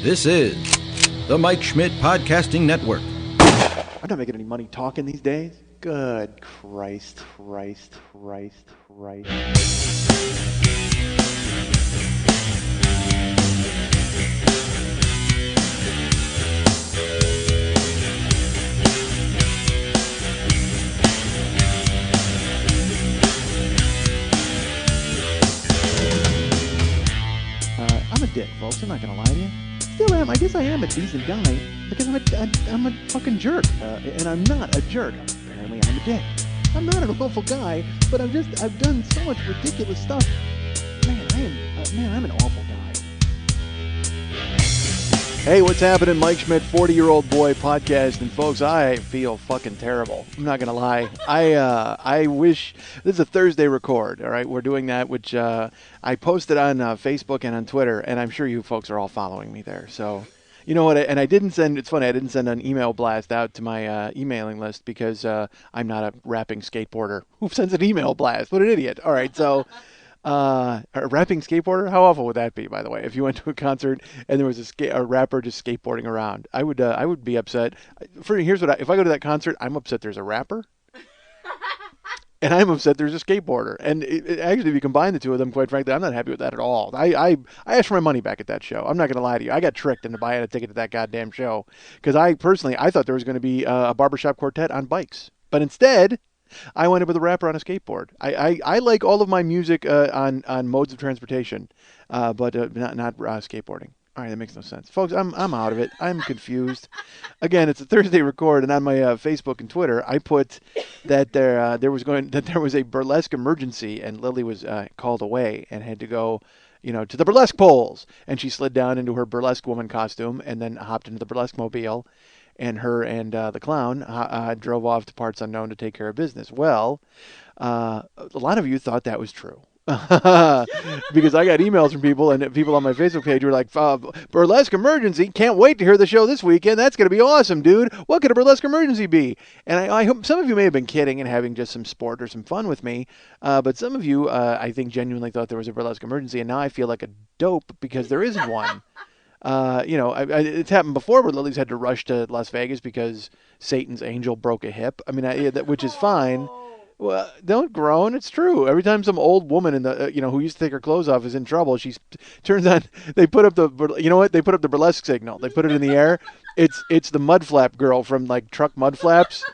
This is the Mike Schmidt Podcasting Network. I'm not making any money talking these days. Good Christ. I'm a dick, folks. I'm not going to lie to you. Still am. I guess I am a decent guy because I'm a fucking jerk. And I'm not a jerk. Apparently I'm a dick. I'm not an awful guy, but I've done so much ridiculous stuff. I'm an awful guy. Hey, what's happening? Mike Schmidt, 40-year-old boy podcast. And folks, I feel fucking terrible. I'm not going to lie. I wish this is a Thursday record. All right. We're doing that, which I posted on Facebook and on Twitter. And I'm sure you folks are all following me there. So, you know what? And it's funny. I didn't send an email blast out to my emailing list because I'm not a rapping skateboarder who sends an email blast. What an idiot. All right. So. A rapping skateboarder? How awful would that be, by the way? If you went to a concert and there was a rapper just skateboarding around, I would be upset. If I go to that concert, I'm upset there's a rapper, and I'm upset there's a skateboarder. And actually, if you combine the two of them, quite frankly, I'm not happy with that at all. I asked for my money back at that show. I'm not going to lie to you. I got tricked into buying a ticket to that goddamn show because I thought there was going to be a barbershop quartet on bikes, but instead. I went up with a rapper on a skateboard. I like all of my music on modes of transportation, but not skateboarding. All right, that makes no sense, folks. I'm out of it. I'm confused. Again, it's a Thursday record, and on my Facebook and Twitter, I put that there was a burlesque emergency, and Lili was called away and had to go. To the burlesque poles, and she slid down into her burlesque woman costume, and then hopped into the burlesque mobile. And her and the clown drove off to parts unknown to take care of business. Well, a lot of you thought that was true. Because I got emails from people and people on my Facebook page were like, burlesque emergency, can't wait to hear the show this weekend. That's going to be awesome, dude. What could a burlesque emergency be? And I hope some of you may have been kidding and having just some sport or some fun with me. But some of you, I think, genuinely thought there was a burlesque emergency. And now I feel like a dope because there isn't one. It's happened before where Lili's had to rush to Las Vegas because Satan's angel broke a hip. I mean, which is fine. Well, don't groan. It's true. Every time some old woman in the, who used to take her clothes off is in trouble, she turns on. They put up the burlesque signal. They put it in the air. It's the mud flap girl from like truck mud flaps.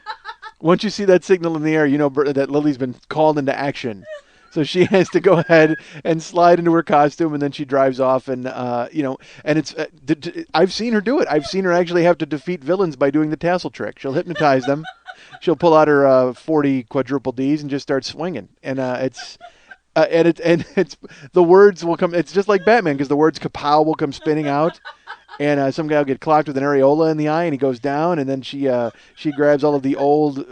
Once you see that signal in the air, you know that Lili's been called into action. So she has to go ahead and slide into her costume, and then she drives off, and and it's. I've seen her do it. I've seen her actually have to defeat villains by doing the tassel trick. She'll hypnotize them. She'll pull out her 40 quadruple Ds and just start swinging, and it's the words will come. It's just like Batman because the words "kapow" will come spinning out. And some guy will get clocked with an areola in the eye, and he goes down. And then she grabs all of the old,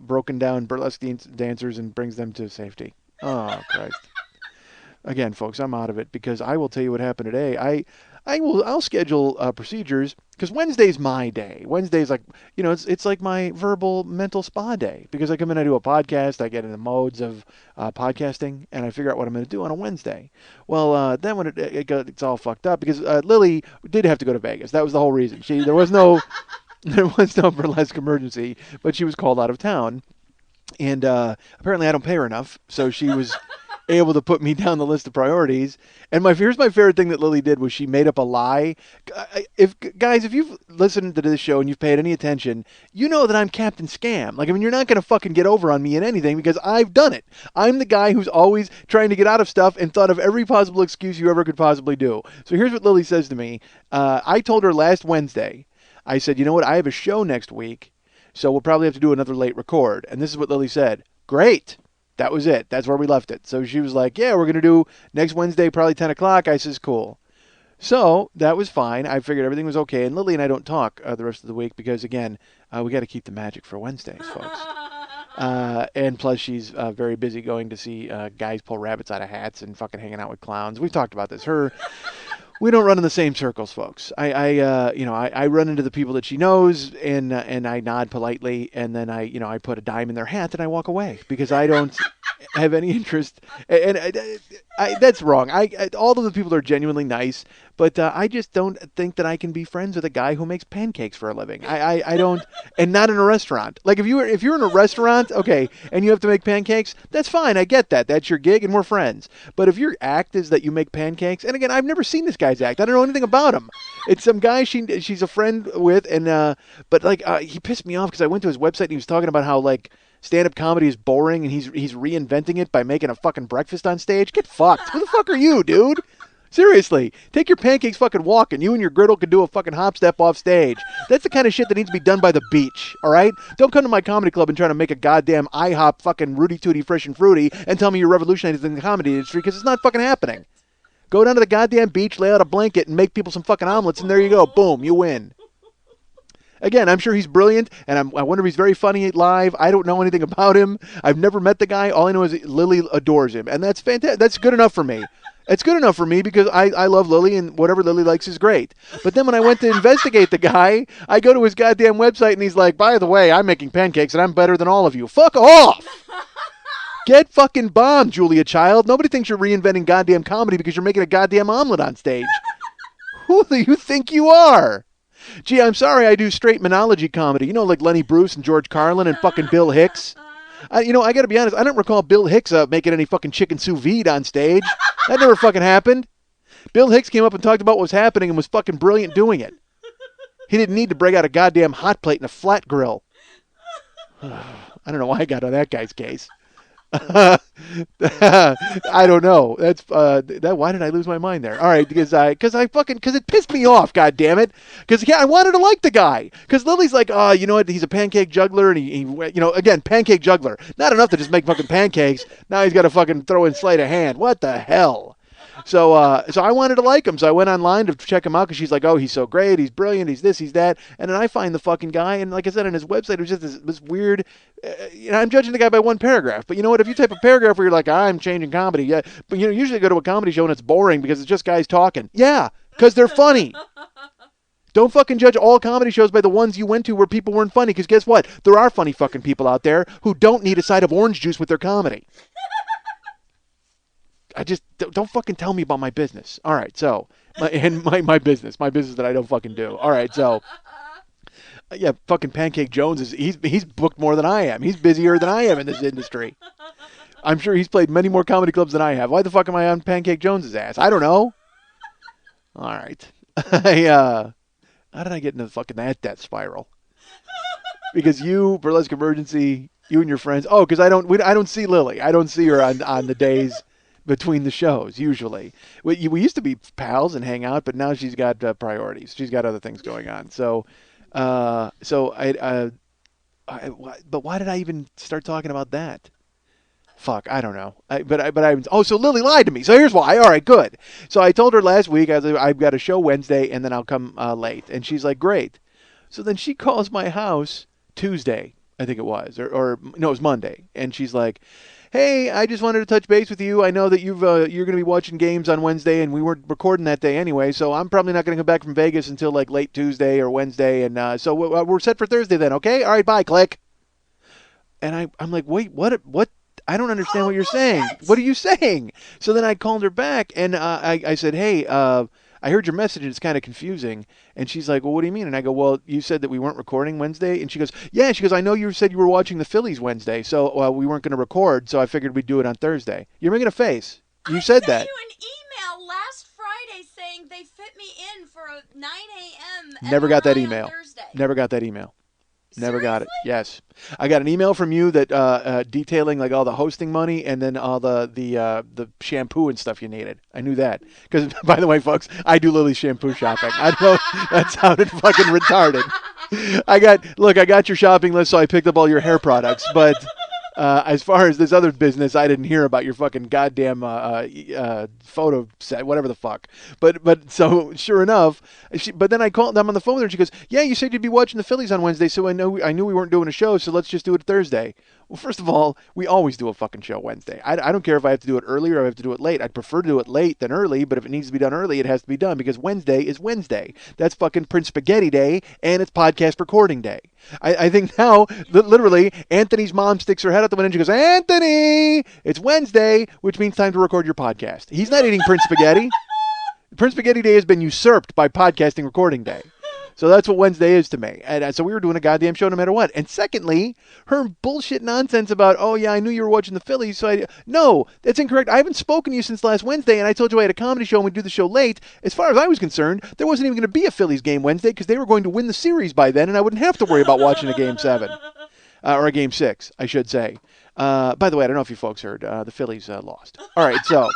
broken down burlesque dancers and brings them to safety. Oh, Christ. Again, folks, I'm out of it because I will tell you what happened today. I'll schedule procedures because Wednesday's my day. Wednesday's like, it's like my verbal mental spa day because I come in, I do a podcast, I get in the modes of podcasting, and I figure out what I'm going to do on a Wednesday. Well, then when it's all fucked up because Lili did have to go to Vegas. That was the whole reason. There was no burlesque emergency, but she was called out of town. And apparently I don't pay her enough, so she was able to put me down the list of priorities. And here's my favorite thing that Lili did was she made up a lie. If you've listened to this show and you've paid any attention, you know that I'm Captain Scam. You're not going to fucking get over on me in anything because I've done it. I'm the guy who's always trying to get out of stuff and thought of every possible excuse you ever could possibly do. So here's what Lili says to me. I told her last Wednesday, I said, you know what, I have a show next week. So we'll probably have to do another late record. And this is what Lili said. Great. That was it. That's where we left it. So she was like, yeah, we're going to do next Wednesday, probably 10 o'clock. I says, cool. So that was fine. I figured everything was okay. And Lili and I don't talk the rest of the week because, again, we got to keep the magic for Wednesdays, folks. And plus, she's very busy going to see guys pull rabbits out of hats and fucking hanging out with clowns. We've talked about this. We don't run in the same circles, folks. I run into the people that she knows, and I nod politely, and then I put a dime in their hat and I walk away because I don't. have any interest. And that's wrong. All of the people are genuinely nice, but I just don't think that I can be friends with a guy who makes pancakes for a living. I don't, and not in a restaurant. Like if you're in a restaurant, okay, and you have to make pancakes, that's fine. I get that. That's your gig, and we're friends. But if your act is that you make pancakes, and again, I've never seen this guy's act. I don't know anything about him. It's some guy she's a friend with, and but like he pissed me off because I went to his website and he was talking about how like stand-up comedy is boring and he's reinventing it by making a fucking breakfast on stage. Get fucked. Who the fuck are you, dude? Seriously, take your pancakes fucking walking. You and your griddle could do a fucking hop step off stage. That's the kind of shit that needs to be done by the beach, all right? Don't come to my comedy club and try to make a goddamn IHOP fucking Rudy Tooty Fresh and Fruity and tell me you're revolutionizing the comedy industry because it's not fucking happening. Go down to the goddamn beach, lay out a blanket, and make people some fucking omelets, and there you go. Boom, you win. Again, I'm sure he's brilliant, and I wonder if he's very funny live. I don't know anything about him. I've never met the guy. All I know is Lili adores him, and that's fantastic. That's good enough for me. It's good enough for me because I love Lili, and whatever Lili likes is great. But then when I went to investigate the guy, I go to his goddamn website, and he's like, by the way, I'm making pancakes, and I'm better than all of you. Fuck off! Get fucking bombed, Julia Child. Nobody thinks you're reinventing goddamn comedy because you're making a goddamn omelet on stage. Who do you think you are? Gee, I'm sorry I do straight monology comedy. You know, like Lenny Bruce and George Carlin and fucking Bill Hicks. I got to be honest, I don't recall Bill Hicks making any fucking chicken sous vide on stage. That never fucking happened. Bill Hicks came up and talked about what was happening and was fucking brilliant doing it. He didn't need to break out a goddamn hot plate and a flat grill. I don't know why I got on that guy's case. I don't know. That's that. Why did I lose my mind there? All right, because it pissed me off. God damn it! Because I wanted to like the guy. Because Lily's like, oh, you know what? He's a pancake juggler, and he again, pancake juggler. Not enough to just make fucking pancakes. Now he's got to fucking throw in sleight of hand. What the hell? So I wanted to like him, so I went online to check him out because she's like, oh, he's so great, he's brilliant, he's this, he's that, and then I find the fucking guy, and like I said, on his website, it was just this weird, I'm judging the guy by one paragraph, but you know what, if you type a paragraph where you're like, I'm changing comedy, yeah, but usually go to a comedy show and it's boring because it's just guys talking. Yeah, because they're funny. Don't fucking judge all comedy shows by the ones you went to where people weren't funny, because guess what? There are funny fucking people out there who don't need a side of orange juice with their comedy. I just don't fucking tell me about my business. All right, so my business that I don't fucking do. All right, so yeah, fucking Pancake Jones he's booked more than I am. He's busier than I am in this industry. I'm sure he's played many more comedy clubs than I have. Why the fuck am I on Pancake Jones's ass? I don't know. All right, how did I get into fucking that death spiral? Because you, Burlesque Emergency, you and your friends. Oh, because I don't see Lili. I don't see her on the days between the shows, usually. We used to be pals and hang out, but now she's got priorities. She's got other things going on. So but why did I even start talking about that? Fuck, I don't know. So Lili lied to me. So here's why. All right, good. So I told her last week I've got a show Wednesday and then I'll come late. And she's like, great. So then she calls my house Tuesday, I think it was, or no, it was Monday. And she's like, hey, I just wanted to touch base with you. I know that you're going to be watching games on Wednesday, and we weren't recording that day anyway, so I'm probably not going to come back from Vegas until like late Tuesday or Wednesday, and so we're set for Thursday then, okay? All right, bye, click. And I'm like, wait, what? I don't understand what you're saying. What are you saying? So then I called her back, and I said, hey, I heard your message and it's kind of confusing. And she's like, well, what do you mean? And I go, well, you said that we weren't recording Wednesday. And she goes, yeah. She goes, I know you said you were watching the Phillies Wednesday, so we weren't going to record, so I figured we'd do it on Thursday. You're making a face. You said that. I sent you an email last Friday saying they fit me in for a 9 a.m. Never got that email. Thursday. Never got that email. Never Seriously? got it. Yes, I got an email from you that detailing like all the hosting money and then all the shampoo and stuff you needed. I knew that because, by the way, folks, I do Lili's shampoo shopping. I don't know. That sounded fucking retarded. I got your shopping list, so I picked up all your hair products. But as far as this other business, I didn't hear about your fucking goddamn photo set, whatever the fuck. But so sure enough, but then I called them on the phone and she goes, yeah, you said you'd be watching the Phillies on Wednesday, so I knew we weren't doing a show, so let's just do it Thursday. Well, first of all, we always do a fucking show Wednesday. I don't care if I have to do it early or I have to do it late. I'd prefer to do it late than early, but if it needs to be done early, it has to be done because Wednesday is Wednesday. That's fucking Prince Spaghetti Day, and it's podcast recording day. I think now, literally, Anthony's mom sticks her head out the window and she goes, Anthony, it's Wednesday, which means time to record your podcast. He's not eating Prince Spaghetti. Prince Spaghetti Day has been usurped by podcasting recording day. So that's what Wednesday is to me. And so we were doing a goddamn show no matter what. And secondly, her bullshit nonsense about, oh, yeah, I knew you were watching the Phillies. No, that's incorrect. I haven't spoken to you since last Wednesday, and I told you I had a comedy show and we'd do the show late. As far as I was concerned, there wasn't even going to be a Phillies game Wednesday because they were going to win the series by then, and I wouldn't have to worry about watching a Game 7. Or a Game 6, I should say. By the way, I don't know if you folks heard, the Phillies lost. All right, so...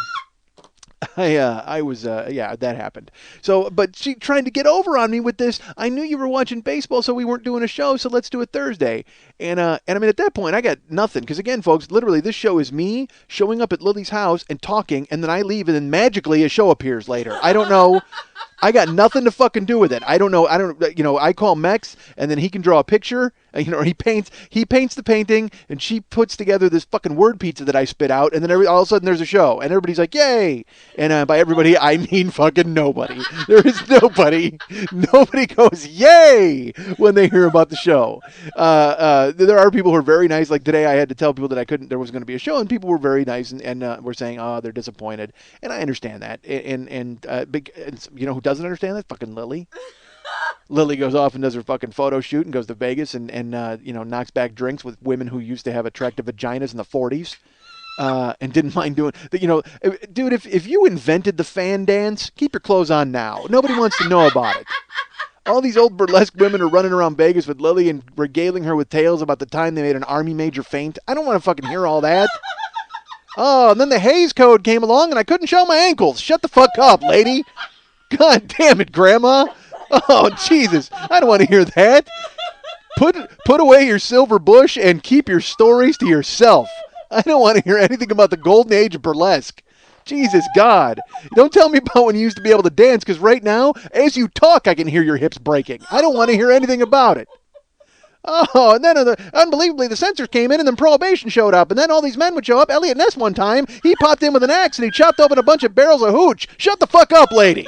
that happened. So, but she tried to get over on me with this. I knew you were watching baseball, so we weren't doing a show, so let's do it Thursday. And I mean, at that point, I got nothing. Because again, folks, literally, this show is me showing up at Lily's house and talking, and then I leave, and then magically a show appears later. I don't know. I got nothing to fucking do with it. I don't know. I call Mex, and then he can draw a picture. He paints the painting, and she puts together this fucking word pizza that I spit out, and then all of a sudden there's a show, and everybody's like, yay! And by everybody, I mean fucking nobody. There is nobody. Nobody goes, yay! when they hear about the show. There are people who are very nice. Like today, I had to tell people that there was going to be a show, and people were very nice, and were saying, oh, they're disappointed. And I understand that. And who doesn't understand that? Fucking Lily. Lily goes off and does her fucking photo shoot and goes to Vegas and knocks back drinks with women who used to have attractive vaginas in the 40s and didn't mind doing dude, if you invented the fan dance, keep your clothes on now. Nobody wants to know about it. All these old burlesque women are running around Vegas with Lily and regaling her with tales about the time they made an army major faint. I don't want to fucking hear all that. Oh, and then the Hays Code came along and I couldn't show my ankles. Shut the fuck up, lady. God damn it, Grandma. Oh, Jesus. I don't want to hear that. Put away your silver bush and keep your stories to yourself. I don't want to hear anything about the Golden Age of Burlesque. Jesus, God. Don't tell me about when you used to be able to dance, because right now, as you talk, I can hear your hips breaking. I don't want to hear anything about it. Oh, and then unbelievably, the censors came in and then Prohibition showed up. And then all these men would show up. Elliot Ness one time, he popped in with an axe and he chopped open a bunch of barrels of hooch. Shut the fuck up, lady.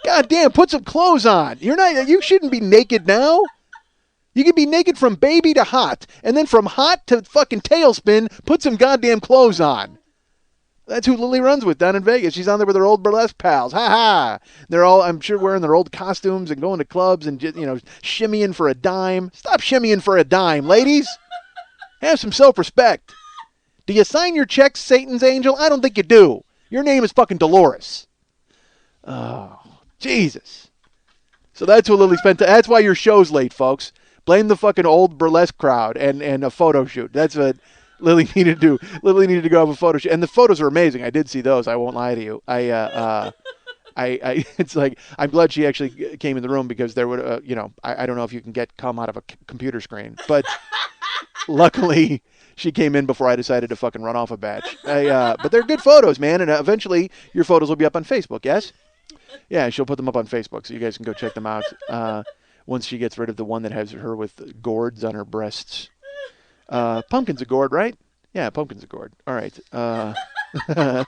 God damn, put some clothes on. You shouldn't be naked now. You can be naked from baby to hot. And then from hot to fucking tailspin, put some goddamn clothes on. That's who Lily runs with down in Vegas. She's on there with her old burlesque pals. Ha ha. They're all, I'm sure, wearing their old costumes and going to clubs and, shimmying for a dime. Stop shimmying for a dime, ladies. Have some self-respect. Do you sign your checks, Satan's angel? I don't think you do. Your name is fucking Dolores. Oh, Jesus. So that's what Lily spent. That's why your show's late, folks. Blame the fucking old burlesque crowd and a photo shoot. That's what Lily needed to do. Lily needed to go have a photo shoot. And the photos are amazing. I did see those. I won't lie to you. It's like, I'm glad she actually came in the room because there would, I don't know if you can get cum out of a computer screen, but luckily she came in before I decided to fucking run off a batch. But they're good photos, man. And eventually your photos will be up on Facebook. Yes. Yeah. She'll put them up on Facebook so you guys can go check them out. Once she gets rid of the one that has her with gourds on her breasts. Pumpkin's a gourd, right? Yeah, Pumpkin's a gourd. All right. That's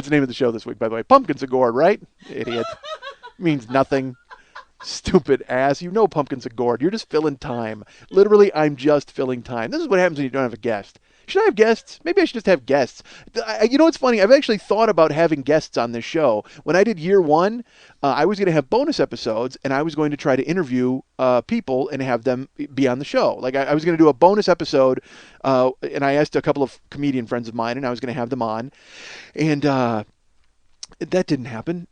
the name of the show this week, by the way. Pumpkin's a gourd, right? Idiot. Means nothing. Stupid ass. You know Pumpkin's a gourd. You're just filling time. Literally, I'm just filling time. This is what happens when you don't have a guest. Should I have guests? Maybe I should just have guests. You know what's funny? I've actually thought about having guests on this show. When I did year one, I was going to have bonus episodes, and I was going to try to interview people and have them be on the show. Like I was going to do a bonus episode, and I asked a couple of comedian friends of mine, and I was going to have them on. And that didn't happen.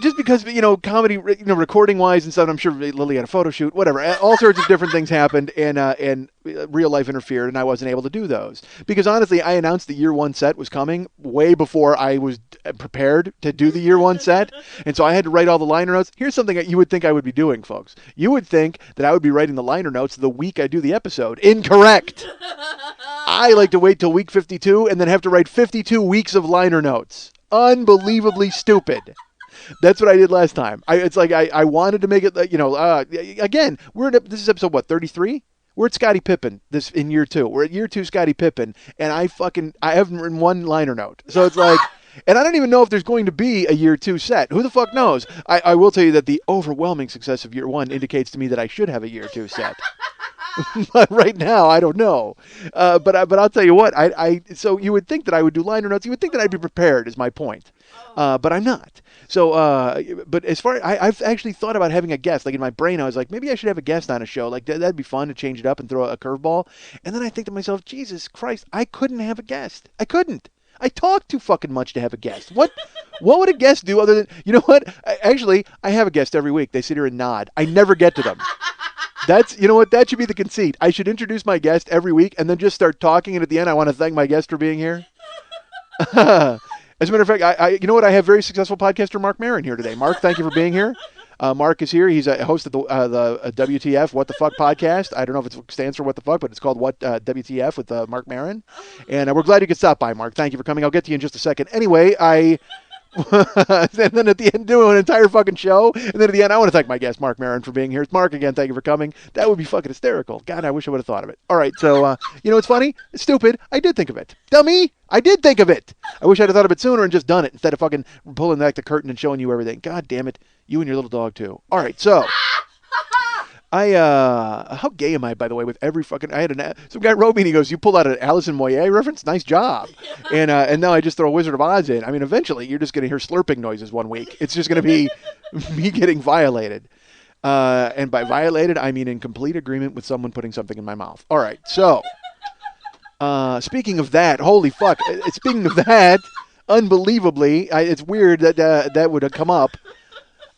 Just because, comedy, recording-wise and stuff, I'm sure Lily had a photo shoot, whatever. All sorts of different things happened, and real life interfered, and I wasn't able to do those. Because, honestly, I announced the year one set was coming way before I was prepared to do the year one set, and so I had to write all the liner notes. Here's something that you would think I would be doing, folks. You would think that I would be writing the liner notes the week I do the episode. Incorrect! I like to wait till week 52 and then have to write 52 weeks of liner notes. Unbelievably stupid. That's what I did last time. I wanted to make it, again, this is episode, 33? We're at Scottie Pippen this in year 2. We're at year 2 Scottie Pippen, and I haven't written one liner note. So it's like, and I don't even know if there's going to be a year 2 set. Who the fuck knows? I will tell you that the overwhelming success of year 1 indicates to me that I should have a year 2 set. But right now, I don't know. But I'll tell you what. So you would think that I would do liner notes. You would think that I'd be prepared. Is my point. But I'm not. So, but as far I've actually thought about having a guest. Like in my brain, I was like, maybe I should have a guest on a show. Like that'd be fun to change it up and throw a curveball. And then I think to myself, Jesus Christ, I couldn't have a guest. I couldn't. I talk too fucking much to have a guest. What would a guest do other than, you know what? Actually, I have a guest every week. They sit here and nod. I never get to them. You know what? That should be the conceit. I should introduce my guest every week and then just start talking. And at the end, I want to thank my guest for being here. As a matter of fact, you know what? I have very successful podcaster Mark Maron here today. Mark, thank you for being here. Mark is here. He's a host of the WTF What the Fuck podcast. I don't know if it stands for What the Fuck, but it's called What WTF with Mark Maron. And we're glad you could stop by, Mark. Thank you for coming. I'll get to you in just a second. Anyway, and then at the end, do an entire fucking show. And then at the end, I want to thank my guest, Mark Maron, for being here. It's Mark again. Thank you for coming. That would be fucking hysterical. God, I wish I would have thought of it. All right, so, you know what's funny? It's stupid. I did think of it. Dummy! I did think of it. I wish I'd have thought of it sooner and just done it instead of fucking pulling back the curtain and showing you everything. God damn it. You and your little dog, too. All right, so... how gay am I, by the way, with every fucking, some guy wrote me and he goes, you pulled out an Alison Moyet reference? Nice job. And now I just throw a Wizard of Oz in. I mean, eventually you're just going to hear slurping noises one week. It's just going to be me getting violated. And by violated, I mean in complete agreement with someone putting something in my mouth. All right. So, speaking of that, holy fuck. Speaking of that, unbelievably, it's weird that that would have come up.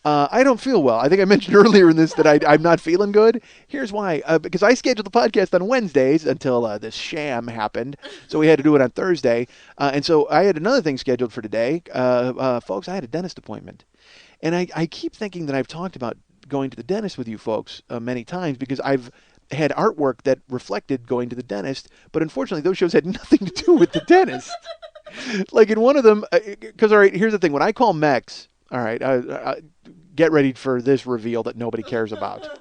I don't feel well. I think I mentioned earlier in this that I'm not feeling good. Here's why. Because I scheduled the podcast on Wednesdays until this sham happened. So we had to do it on Thursday. And so I had another thing scheduled for today. Folks, I had a dentist appointment. And I keep thinking that I've talked about going to the dentist with you folks many times because I've had artwork that reflected going to the dentist. But unfortunately, those shows had nothing to do with the dentist. Like in one of them, because, all right, here's the thing. When I call Mex... All right, get ready for this reveal that nobody cares about.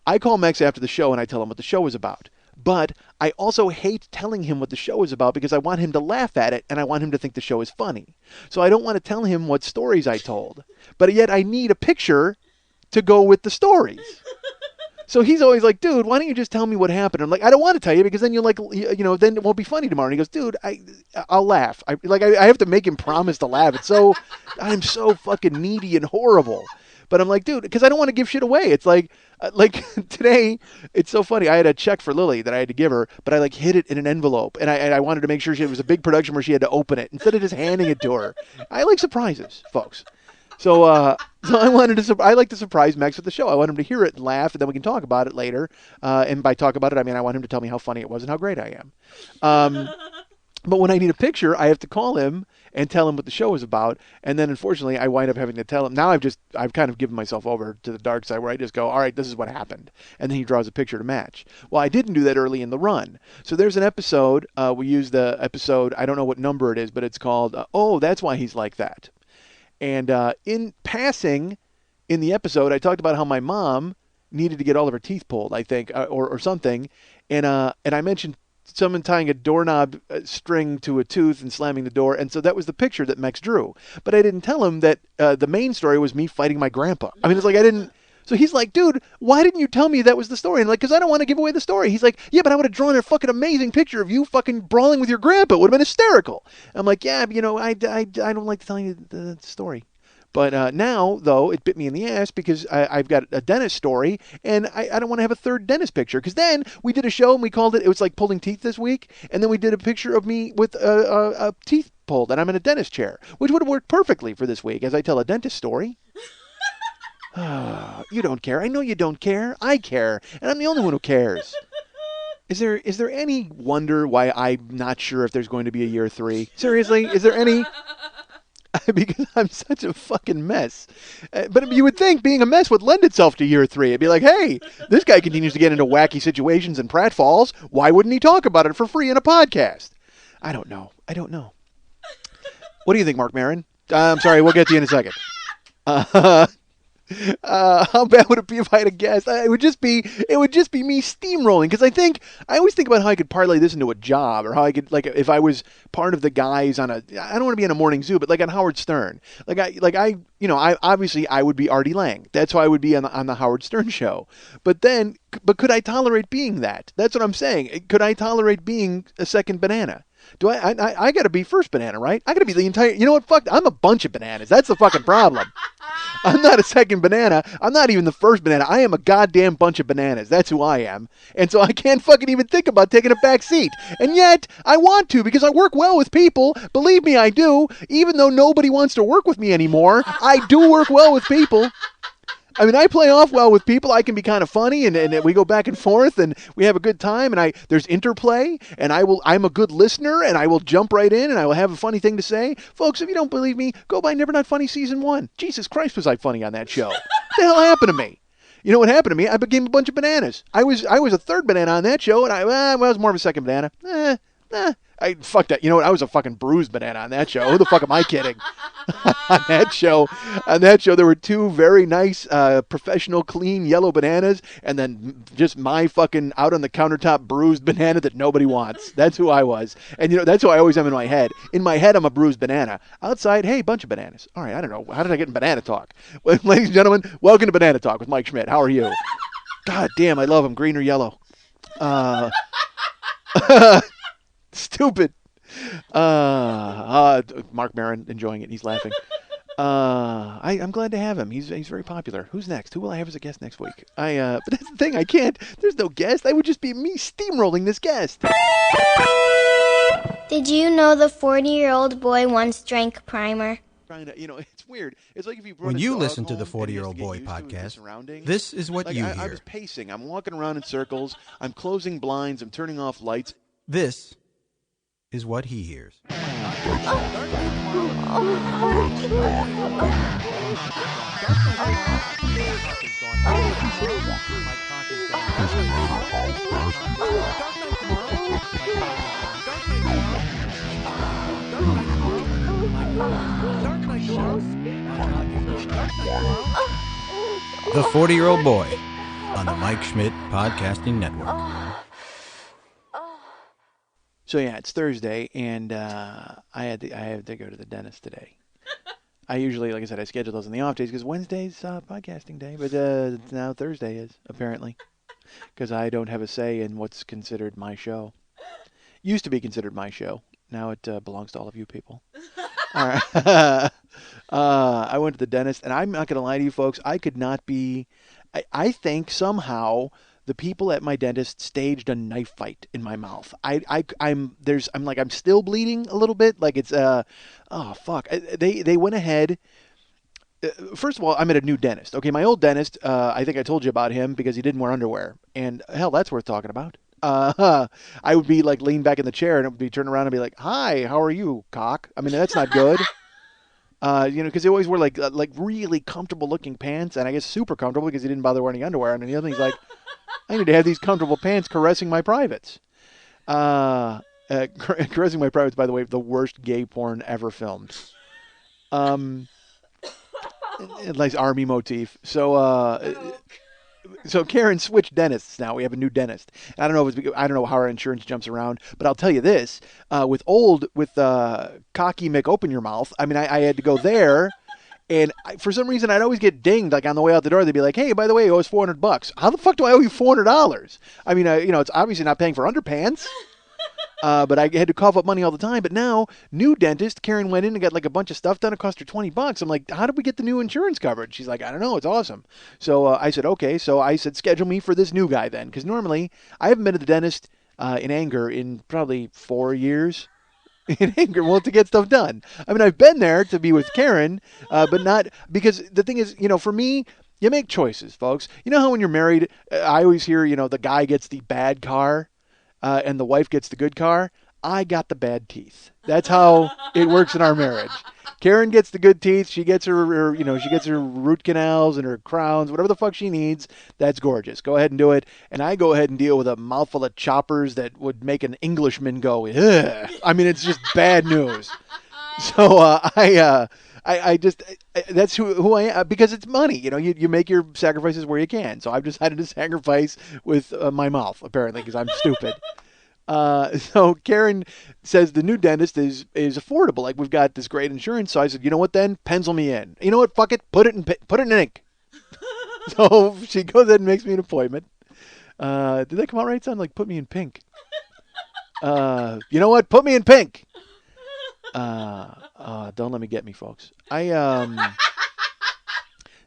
I call Mex after the show and I tell him what the show is about. But I also hate telling him what the show is about because I want him to laugh at it and I want him to think the show is funny. So I don't want to tell him what stories I told. But yet I need a picture to go with the stories. So he's always like, dude, why don't you just tell me what happened? I'm like, I don't want to tell you because then you're like, then it won't be funny tomorrow. And he goes, dude, I'll laugh. I have to make him promise to laugh. I'm so fucking needy and horrible. But I'm like, dude, because I don't want to give shit away. It's like today, it's so funny. I had a check for Lili that I had to give her, but I hid it in an envelope. And I wanted to make sure it was a big production where she had to open it instead of just handing it to her. I like surprises, folks. So I like to surprise Max with the show. I want him to hear it and laugh, and then we can talk about it later. And by talk about it, I mean I want him to tell me how funny it was and how great I am. But when I need a picture, I have to call him and tell him what the show is about. And then, unfortunately, I wind up having to tell him. Now I've kind of given myself over to the dark side where I just go, all right, this is what happened. And then he draws a picture to match. Well, I didn't do that early in the run. So there's an episode. We use the episode. I don't know what number it is, but it's called, Oh, That's Why He's Like That. And in passing in the episode, I talked about how my mom needed to get all of her teeth pulled, I think, or something. And I mentioned someone tying a doorknob string to a tooth and slamming the door. And so that was the picture that Mex drew. But I didn't tell him that the main story was me fighting my grandpa. I mean, it's like I didn't. So he's like, dude, why didn't you tell me that was the story? And because I don't want to give away the story. He's like, yeah, but I would have drawn a fucking amazing picture of you fucking brawling with your grandpa. It would have been hysterical. I'm like, yeah, but, I don't like to tell you the story. But now, though, it bit me in the ass because I've got a dentist story, and I don't want to have a third dentist picture. Because then we did a show, and we called it was like pulling teeth this week, and then we did a picture of me with a teeth pulled, and I'm in a dentist chair, which would have worked perfectly for this week as I tell a dentist story. You don't care. I know you don't care. I care, and I'm the only one who cares. Is there any wonder why I'm not sure if there's going to be a year 3? Seriously, is there any? Because I'm such a fucking mess. But you would think being a mess would lend itself to year 3. It'd be like, hey, this guy continues to get into wacky situations and pratfalls. Why wouldn't he talk about it for free in a podcast? I don't know. What do you think, Mark Maron? I'm sorry, we'll get to you in a second. How bad would it be if I had a guest? It would just be me steamrolling, because I always think about how I could parlay this into a job, or how I could, like, if I was part of the guys on I don't want to be on a morning zoo, but like on Howard Stern, I obviously I would be Artie Lang. That's why I would be on the Howard Stern show. But could I tolerate being that? That's what I'm saying. Could I tolerate being a second banana? Do I got to be first banana, right? I got to be the entire, you know what, fuck, I'm a bunch of bananas. That's the fucking problem. I'm not a second banana. I'm not even the first banana. I am a goddamn bunch of bananas. That's who I am. And so I can't fucking even think about taking a back seat. And yet, I want to, because I work well with people. Believe me, I do. Even though nobody wants to work with me anymore, I do work well with people. I mean, I play off well with people. I can be kind of funny, and we go back and forth, and we have a good time, and there's interplay, and I'm a good listener, and I will jump right in, and I will have a funny thing to say. Folks, if you don't believe me, go by Never Not Funny Season 1. Jesus Christ, was I funny on that show. What the hell happened to me? You know what happened to me? I became a bunch of bananas. I was a third banana on that show, and I was more of a second banana. Fuck that. You know what? I was a fucking bruised banana on that show. Who the fuck am I kidding? on that show, there were two very nice, professional, clean yellow bananas, and then just my fucking out on the countertop bruised banana that nobody wants. That's who I was. And that's who I always am in my head. In my head, I'm a bruised banana. Outside, hey, bunch of bananas. All right, I don't know. How did I get in banana talk? Well, ladies and gentlemen, welcome to Banana Talk with Mike Schmidt. How are you? God damn, I love them. Green or yellow. Stupid. Mark Maron enjoying it. He's laughing. I'm glad to have him. He's very popular. Who's next? Who will I have as a guest next week? But that's the thing. I can't. There's no guest. I would just be me steamrolling this guest. Did you know the 40-year-old boy once drank primer? It's weird. It's like if you when you listen to the 40-year-old boy podcast, this is what you hear. I was pacing. I'm walking around in circles. I'm closing blinds. I'm turning off lights. This is what he hears. The 40-year-old boy on the Mike Schmidt Podcasting Network. So yeah, it's Thursday, and I had to go to the dentist today. I usually, like I said, I schedule those on the off days because Wednesday's podcasting day, but now Thursday is, apparently, because I don't have a say in what's considered my show. Used to be considered my show. Now it belongs to all of you people. All right. I went to the dentist, and I'm not going to lie to you folks. I could not be. I think somehow the people at my dentist staged a knife fight in my mouth. I'm still bleeding a little bit. Like it's oh fuck. They went ahead. First of all, I'm at a new dentist. Okay, my old dentist. I think I told you about him because he didn't wear underwear, and hell, that's worth talking about. I would be like lean back in the chair, and it would be turn around and be like, "Hi, how are you, cock?" I mean, that's not good. Because they always wear like really comfortable looking pants, and I guess super comfortable because he didn't bother wearing underwear. And the other thing's like, I need to have these comfortable pants caressing my privates. Caressing my privates, by the way, the worst gay porn ever filmed. Nice army motif. So Karen switched dentists now. We have a new dentist. I don't know how our insurance jumps around, but I'll tell you this: with cocky Mick Open Your Mouth. I mean, I had to go there, and for some reason I'd always get dinged. Like on the way out the door, they'd be like, "Hey, by the way, you owe us $400." How the fuck do I owe you $400? I mean, it's obviously not paying for underpants. But I had to cough up money all the time. But now, new dentist, Karen went in and got like a bunch of stuff done. It cost her $20. I'm like, how did we get the new insurance coverage? She's like, I don't know. It's awesome. So I said, okay. So I said, schedule me for this new guy then. Because normally, I haven't been to the dentist in anger in probably 4 years. In anger, well, to get stuff done. I mean, I've been there to be with Karen, but not because the thing is, for me, you make choices, folks. You know how when you're married, I always hear, the guy gets the bad car. And the wife gets the good car. I got the bad teeth. That's how it works in our marriage. Karen gets the good teeth. She gets her root canals and her crowns, whatever the fuck she needs. That's gorgeous. Go ahead and do it. And I go ahead and deal with a mouthful of choppers that would make an Englishman go, ugh. I mean, it's just bad news. So That's who I am because it's money. You make your sacrifices where you can. So I've decided to sacrifice with my mouth apparently because I'm stupid. So Karen says the new dentist is affordable. Like we've got this great insurance. So I said, you know what then? Pencil me in. You know what? Fuck it. Put it in ink. So she goes ahead and makes me an appointment. Did that come out right, son? Like put me in pink. You know what? Put me in pink. Don't let me get me, folks.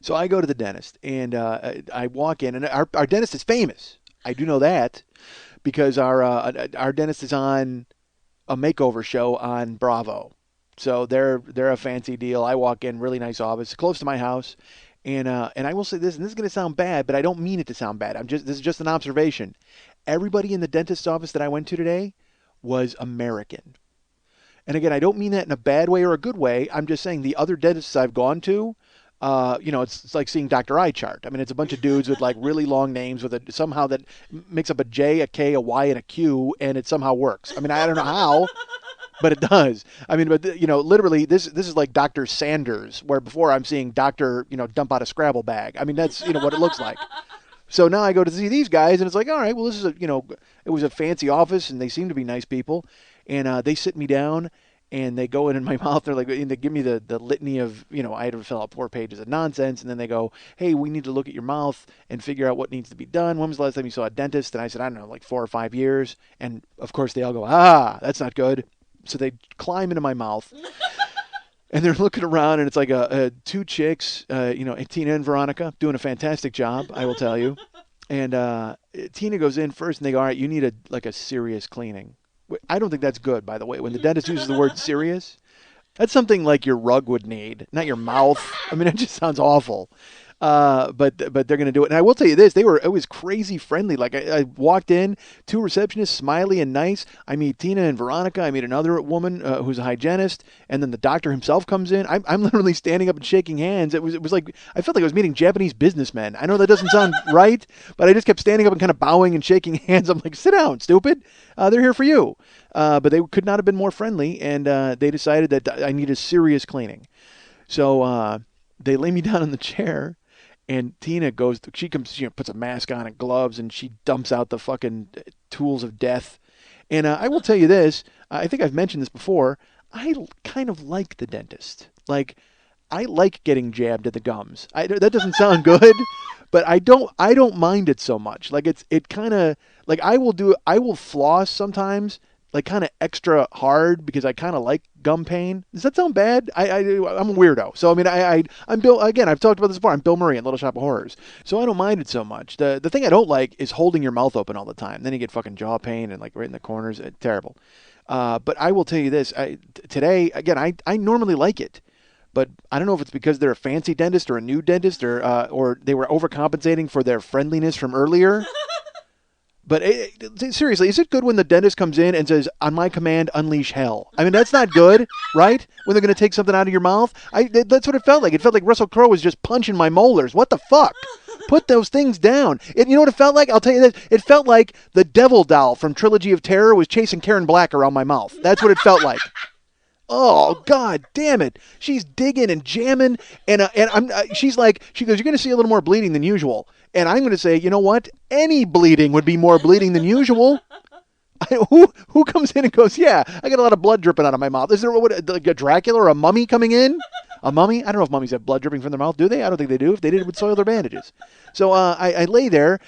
So I go to the dentist and I walk in and our dentist is famous. I do know that. Because our dentist is on a makeover show on Bravo, so they're a fancy deal. I walk in, really nice office, close to my house, and I will say this, and this is going to sound bad, but I don't mean it to sound bad. This is just an observation. Everybody in the dentist's office that I went to today was American, and again, I don't mean that in a bad way or a good way. I'm just saying the other dentists I've gone to. It's like seeing Dr. Eye Chart. I mean, it's a bunch of dudes with like really long names with somehow that makes up a J, a K, a Y, and a Q, and it somehow works. I mean, I don't know how, but it does. I mean, but literally, this is like Dr. Sanders, where before I'm seeing Dr. Dump out a Scrabble bag. I mean, that's what it looks like. So now I go to see these guys, and it's like, all right, well, this is it was a fancy office, and they seem to be nice people, and they sit me down. And they go in my mouth. They're like, and they give me the litany of, I had to fill out 4 pages of nonsense. And then they go, hey, we need to look at your mouth and figure out what needs to be done. When was the last time you saw a dentist? And I said, I don't know, like 4 or 5 years. And of course they all go, that's not good. So they climb into my mouth and they're looking around and it's like 2 chicks, Tina and Veronica doing a fantastic job, I will tell you. And Tina goes in first and they go, all right, you need a serious cleaning. I don't think that's good, by the way. When the dentist uses the word serious, that's something like your rug would need, not your mouth. I mean, it just sounds awful. But they're going to do it. And I will tell you this, it was crazy friendly. Like I walked in, 2 receptionists, smiley and nice. I meet Tina and Veronica. I meet another woman who's a hygienist. And then the doctor himself comes in. I'm literally standing up and shaking hands. It was like, I felt like I was meeting Japanese businessmen. I know that doesn't sound right, but I just kept standing up and kind of bowing and shaking hands. I'm like, sit down, stupid. They're here for you. But they could not have been more friendly. And they decided that I needed serious cleaning. So they lay me down in the chair. And Tina she comes, puts a mask on and gloves, and she dumps out the fucking tools of death. And I will tell you this, I think I've mentioned this before, I kind of like the dentist. Like, I like getting jabbed at the gums. That doesn't sound good, but I don't mind it so much. Like, it kind of, like, I will floss sometimes, like kind of extra hard because I kind of like gum pain. Does that sound bad? I'm a weirdo. So, I mean, I'm Bill, again, I've talked about this before. I'm Bill Murray in Little Shop of Horrors. So I don't mind it so much. The thing I don't like is holding your mouth open all the time. Then you get fucking jaw pain and like right in the corners. Terrible. But I will tell you this. Today, again, I normally like it. But I don't know if it's because they're a fancy dentist or a new dentist or they were overcompensating for their friendliness from earlier. But seriously, is it good when the dentist comes in and says, on my command, unleash hell? I mean, that's not good, right? When they're going to take something out of your mouth? That's what it felt like. It felt like Russell Crowe was just punching my molars. What the fuck? Put those things down. You know what it felt like? I'll tell you this. It felt like the Devil Doll from Trilogy of Terror was chasing Karen Black around my mouth. That's what it felt like. Oh, God damn it. She's digging and jamming. And she goes, you're going to see a little more bleeding than usual. And I'm going to say, you know what? Any bleeding would be more bleeding than usual. Who comes in and goes, yeah, I got a lot of blood dripping out of my mouth. Is there like a Dracula or a mummy coming in? A mummy? I don't know if mummies have blood dripping from their mouth. Do they? I don't think they do. If they did, it would soil their bandages. So I lay there.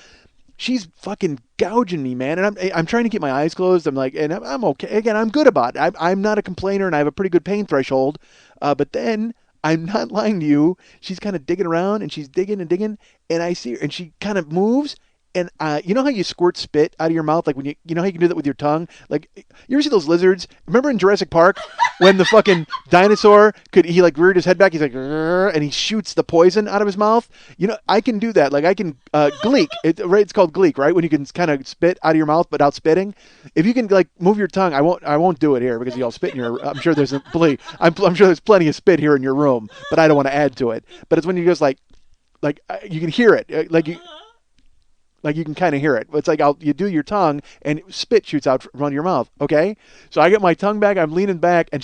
She's fucking gouging me, man. And I'm trying to keep my eyes closed. I'm like, and I'm okay. Again, I'm good about it. I'm not a complainer and I have a pretty good pain threshold. But then I'm not lying to you. She's kind of digging around and she's digging and digging. And I see her and she kind of moves. And you know how you squirt spit out of your mouth? Like when you know how you can do that with your tongue? Like, you ever see those lizards? Remember in Jurassic Park when the fucking dinosaur he like reared his head back? He's like, and he shoots the poison out of his mouth. You know, I can do that. Like I can gleek. It's called gleek, right? When you can kind of spit out of your mouth without spitting. If you can like move your tongue, I won't do it here because you'll spit in your. I'm sure there's I'm sure there's plenty of spit here in your room, but I don't want to add to it. But it's when you just like you can hear it, like you. Like you can kind of hear it. It's like you do your tongue and spit shoots out from your mouth. Okay, so I get my tongue back. I'm leaning back, and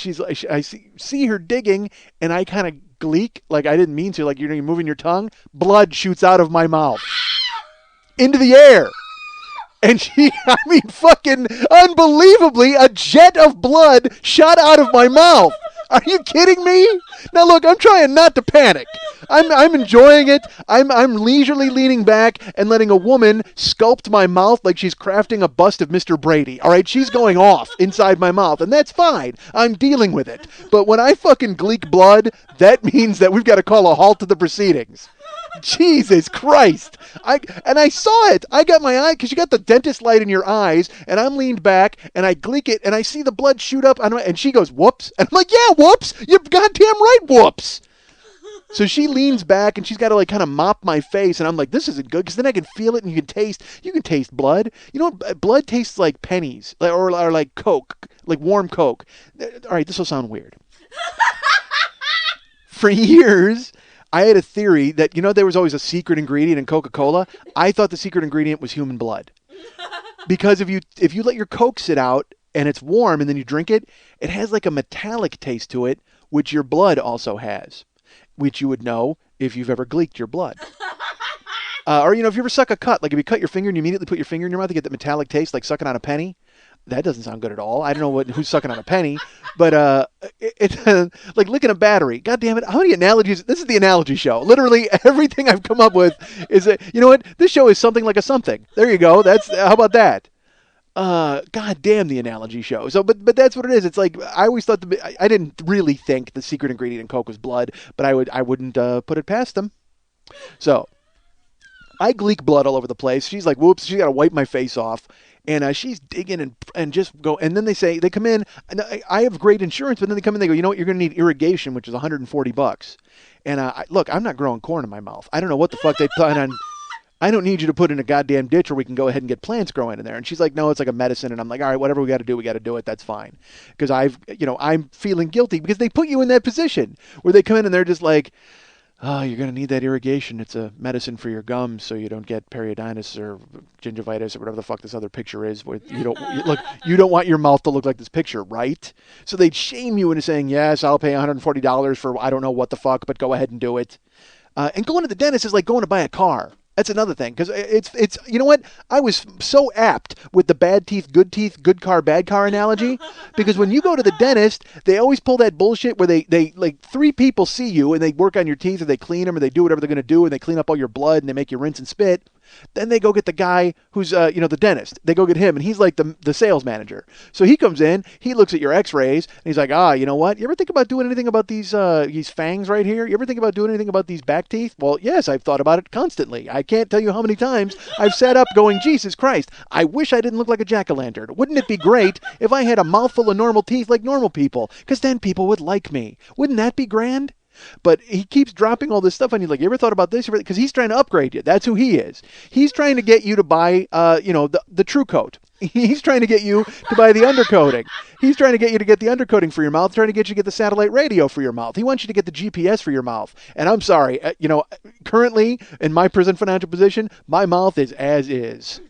I see her digging, and I kind of gleek like I didn't mean to. Like you're moving your tongue, blood shoots out of my mouth into the air. And I mean, fucking unbelievably, a jet of blood shot out of my mouth. Are you kidding me? Now look, I'm trying not to panic. I'm enjoying it. I'm leisurely leaning back and letting a woman sculpt my mouth like she's crafting a bust of Mr. Brady. All right, she's going off inside my mouth, and that's fine. I'm dealing with it. But when I fucking gleek blood, that means that we've got to call a halt to the proceedings. Jesus Christ. I saw it. I got my eye, because you got the dentist light in your eyes, and I'm leaned back, and I gleek it, and I see the blood shoot up, and she goes, whoops. And I'm like, yeah, whoops. You're goddamn right, whoops. So she leans back, and she's got to like kind of mop my face, and I'm like, this isn't good, because then I can feel it, and you can taste blood. You know, blood tastes like pennies, or like Coke, like warm Coke. All right, this will sound weird. For years, I had a theory that, there was always a secret ingredient in Coca-Cola. I thought the secret ingredient was human blood. Because if you let your Coke sit out and it's warm and then you drink it, it has like a metallic taste to it, which your blood also has, which you would know if you've ever gleeked your blood. Or, if you ever suck a cut, like if you cut your finger and you immediately put your finger in your mouth to get that metallic taste, like sucking on a penny. That doesn't sound good at all. I don't know who's sucking on a penny, but it's like licking a battery. God damn it. How many analogies? This is the analogy show. Literally everything I've come up with is you know what? This show is something like a something. There you go. How about that? God damn the analogy show. So, but that's what it is. It's like, I always thought I didn't really think the secret ingredient in Coke was blood, but I wouldn't put it past them. So I gleek blood all over the place. She's like, whoops, she's got to wipe my face off. And she's digging and just go. And then they come in. And I have great insurance, but then they come in. They go, you know what? You're going to need irrigation, which is $140. And look, I'm not growing corn in my mouth. I don't know what the fuck they plan on. I don't need you to put in a goddamn ditch, or we can go ahead and get plants growing in there. And she's like, no, it's like a medicine. And I'm like, all right, whatever we got to do it. That's fine. Because I'm feeling guilty because they put you in that position where they come in and they're just like, oh, you're going to need that irrigation. It's a medicine for your gums so you don't get periodontitis or gingivitis or whatever the fuck this other picture is. Where you don't want your mouth to look like this picture, right? So they'd shame you into saying, yes, I'll pay $140 for I don't know what the fuck, but go ahead and do it. And going to the dentist is like going to buy a car. That's another thing, because it's you know what? I was so apt with the bad teeth, good car, bad car analogy, because when you go to the dentist, they always pull that bullshit where they like three people see you and they work on your teeth, or they clean them, or they do whatever they're going to do, and they clean up all your blood and they make you rinse and spit. Then they go get the guy who's, the dentist. They go get him, and he's like the sales manager. So he comes in, he looks at your x-rays, and he's like, you know what? You ever think about doing anything about these fangs right here? You ever think about doing anything about these back teeth? Well, yes, I've thought about it constantly. I can't tell you how many times I've sat up going, Jesus Christ, I wish I didn't look like a jack-o'-lantern. Wouldn't it be great if I had a mouthful of normal teeth like normal people? Because then people would like me. Wouldn't that be grand? But he keeps dropping all this stuff on you. Like, you ever thought about this? Because he's trying to upgrade you. That's who he is. He's trying to get you to buy, the true coat. He's trying to get you to buy the undercoating. He's trying to get you to get the undercoating for your mouth, trying to get you to get the satellite radio for your mouth. He wants you to get the GPS for your mouth. And I'm sorry, currently in my present financial position, my mouth is as is.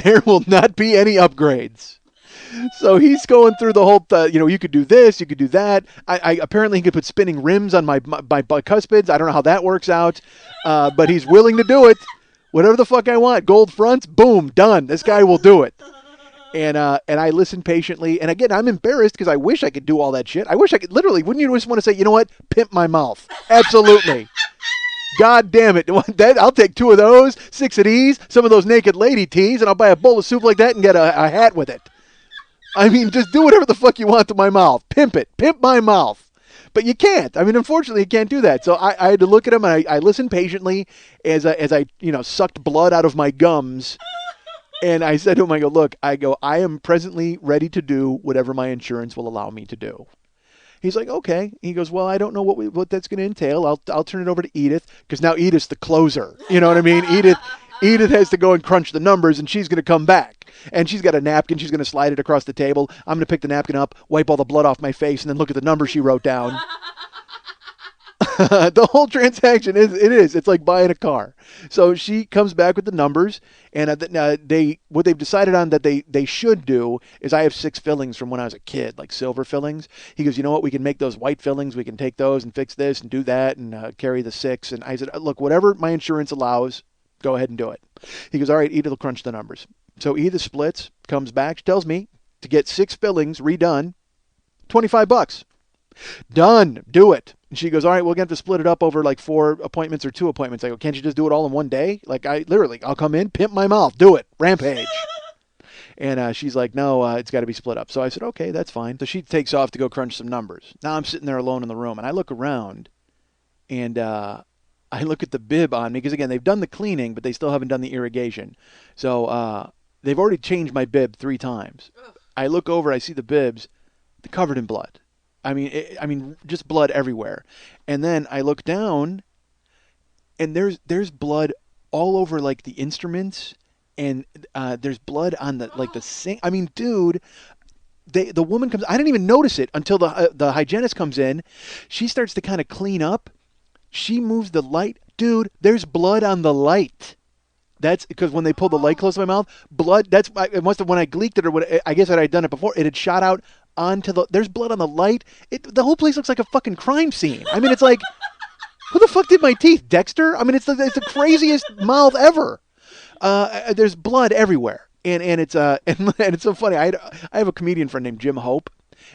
There will not be any upgrades. So he's going through the whole, you could do this, you could do that. I apparently he could put spinning rims on my bicuspids. I don't know how that works out, but he's willing to do it. Whatever the fuck I want. Gold fronts, boom, done. This guy will do it. And I listen patiently. And again, I'm embarrassed because I wish I could do all that shit. I wish I could, literally, wouldn't you just want to say, you know what? Pimp my mouth. Absolutely. God damn it. I'll take 2 of those, 6 of these, some of those naked lady teas, and I'll buy a bowl of soup like that and get a hat with it. I mean, just do whatever the fuck you want to my mouth. Pimp it. Pimp my mouth. But you can't. I mean, unfortunately, you can't do that. So I had to look at him, and I listened patiently as I sucked blood out of my gums. And I said to him, I am presently ready to do whatever my insurance will allow me to do. He's like, okay. He goes, well, I don't know what that's going to entail. I'll turn it over to Edith, because now Edith's the closer. You know what I mean? Edith has to go and crunch the numbers, and she's going to come back. And she's got a napkin. She's going to slide it across the table. I'm going to pick the napkin up, wipe all the blood off my face, and then look at the number she wrote down. The whole transaction it's like buying a car. So she comes back with the numbers, and what they've decided on that they should do is I have 6 fillings from when I was a kid, like silver fillings. He goes, you know what, we can make those white fillings, we can take those and fix this and do that and carry the 6. And I said, look, whatever my insurance allows, go ahead and do it. He goes, all right, Edith will crunch the numbers. So Edith splits, comes back, she tells me to get 6 fillings redone, $25. Done. Do it. And she goes, all right, we're going to have to split it up over like 4 appointments or 2 appointments. I go, can't you just do it all in one day? Like I'll come in, pimp my mouth, do it. Rampage. And she's like, no, it's got to be split up. So I said, okay, that's fine. So she takes off to go crunch some numbers. Now I'm sitting there alone in the room, and I look around, and I look at the bib on me, because again, they've done the cleaning, but they still haven't done the irrigation. So they've already changed my bib 3 times. I look over, I see the bibs, they're covered in blood. I mean, just blood everywhere. And then I look down, and there's blood all over like the instruments, and there's blood on the sink. I mean, dude, the woman comes. I didn't even notice it until the hygienist comes in. She starts to kind of clean up. She moves the light, dude. There's blood on the light. That's because when they pulled the light close to my mouth, blood. It must have, when I gleeked it, or what. I guess I had done it before. It had shot out onto there's blood on the light. The whole place looks like a fucking crime scene. I mean, it's like, who the fuck did my teeth, Dexter? I mean, it's the craziest mouth ever. There's blood everywhere, and it's and it's so funny. I have a comedian friend named Jim Hope,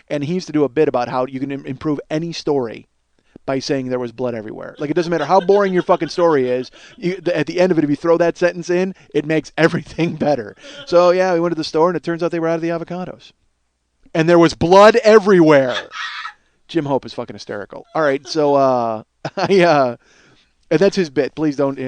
and he used to do a bit about how you can improve any story by saying there was blood everywhere. Like, it doesn't matter how boring your fucking story is. At the end of it, if you throw that sentence in, it makes everything better. So yeah, we went to the store, and it turns out they were out of the avocados. And there was blood everywhere. Jim Hope is fucking hysterical. All right, so and that's his bit. Please don't.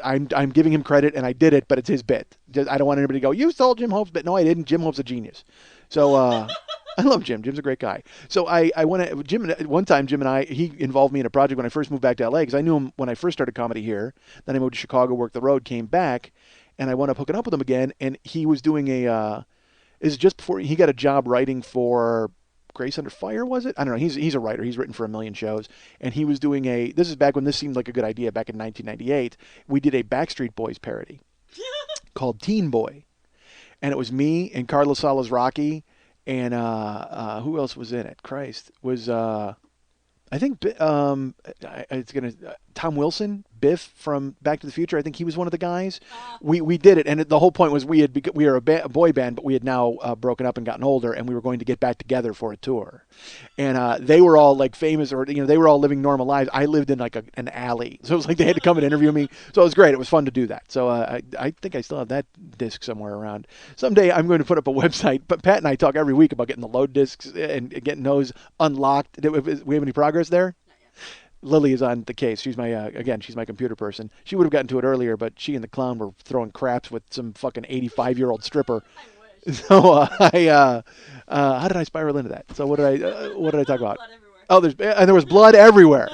I'm giving him credit, and I did it, but it's his bit. I don't want anybody to go, you stole Jim Hope's bit. No, I didn't. Jim Hope's a genius. So I love Jim. Jim's a great guy. So I went to Jim. One time, Jim and he involved me in a project when I first moved back to LA, because I knew him when I first started comedy here. Then I moved to Chicago, worked the road, came back, and I wound up hooking up with him again. And he was doing is just before he got a job writing for Grace Under Fire, was it? I don't know. He's a writer. He's written for a million shows. And he was doing this is back when this seemed like a good idea, back in 1998. We did a Backstreet Boys parody called Teen Boy. And it was me and Carlos Salas Rocky, and who else was in it? Christ. Was I think it's gonna Tom Wilson, Biff from Back to the Future. I think he was one of the guys. We did it, and the whole point was we were a boy band, but we had now broken up and gotten older, and we were going to get back together for a tour. And they were all like famous, or they were all living normal lives. I lived in like an alley, so it was like they had to come and interview me. So it was great. It was fun to do that. So I think I still have that disc somewhere around. Someday I'm going to put up a website. But Pat and I talk every week about getting the load discs and getting those unlocked. Do we have any progress there? Lili is on the case. She's she's my computer person. She would have gotten to it earlier, but she and the clown were throwing craps with some fucking 85-year-old stripper. So how did I spiral into that? So what did I talk about? Oh, there was blood everywhere.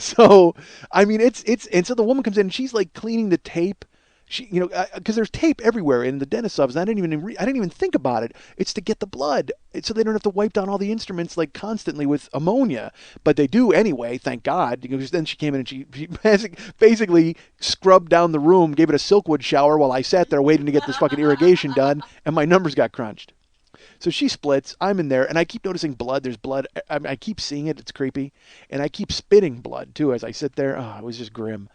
So I mean, and so the woman comes in and she's like cleaning the tape. She, because there's tape everywhere in the dentist office. And I didn't even think about it. It's to get the blood, so they don't have to wipe down all the instruments like constantly with ammonia. But they do anyway, thank God. Because then she came in and she basically scrubbed down the room, gave it a Silkwood shower while I sat there waiting to get this fucking irrigation done, and my numbers got crunched. So she splits. I'm in there, and I keep noticing blood. There's blood. I keep seeing it. It's creepy, and I keep spitting blood too as I sit there. Oh, it was just grim.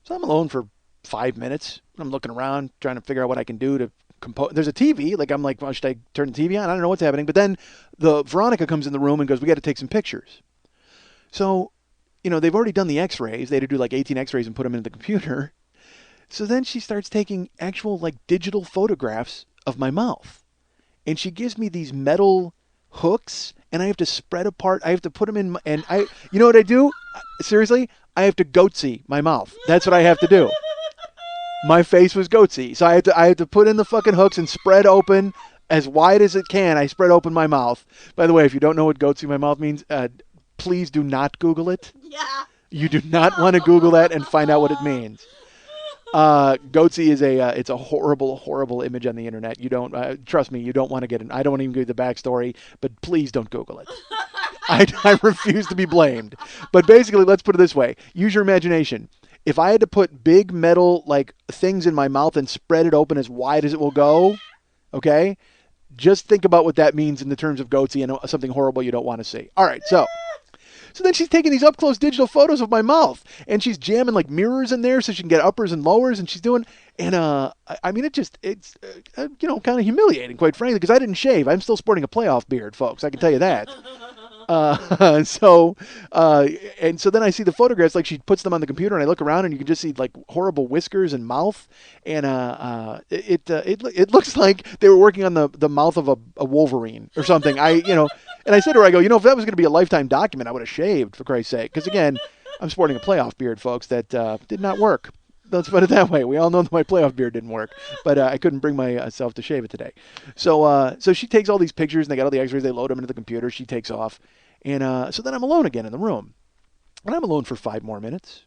So I'm alone for 5 minutes. I'm looking around, trying to figure out what I can do to compose. There's a TV. Like, I'm like, well, should I turn the TV on? I don't know what's happening. But then Veronica comes in the room and goes, we got to take some pictures. So, they've already done the x-rays. They had to do like 18 x-rays and put them into the computer. So then she starts taking actual like digital photographs of my mouth. And she gives me these metal hooks, and I have to spread apart. I have to put them in, and you know what I do? Seriously? I have to goatsy my mouth. That's what I have to do. My face was goatsy, so I had to put in the fucking hooks and spread open as wide as it can. I spread open my mouth. By the way, if you don't know what goatsy my mouth means, please do not Google it. Yeah. You do not want to Google that and find out what it means. Goatsy is it's a horrible, horrible image on the internet. You don't, trust me, you don't want to get in. I don't want to even give you the backstory, but please don't Google it. I refuse to be blamed. But basically, let's put it this way. Use your imagination. If I had to put big metal, like, things in my mouth and spread it open as wide as it will go, okay, just think about what that means in the terms of Goatsy and something horrible you don't want to see. All right, so then she's taking these up-close digital photos of my mouth, and she's jamming, like, mirrors in there so she can get uppers and lowers, and she's doing, and, I mean, it's kind of humiliating, quite frankly, because I didn't shave. I'm still sporting a playoff beard, folks. I can tell you that. And so then I see the photographs, like she puts them on the computer, and I look around, and you can just see like horrible whiskers and mouth, and it looks like they were working on the mouth of a Wolverine or something. And I said to her, I go, if that was going to be a lifetime document, I would have shaved, for Christ's sake, because again, I'm sporting a playoff beard, folks. That did not work. Let's put it that way. We all know that my playoff beard didn't work, but I couldn't bring myself to shave it today. So she takes all these pictures, and they got all the X-rays. They load them into the computer. She takes off, and so then I'm alone again in the room, and I'm alone for 5 more minutes,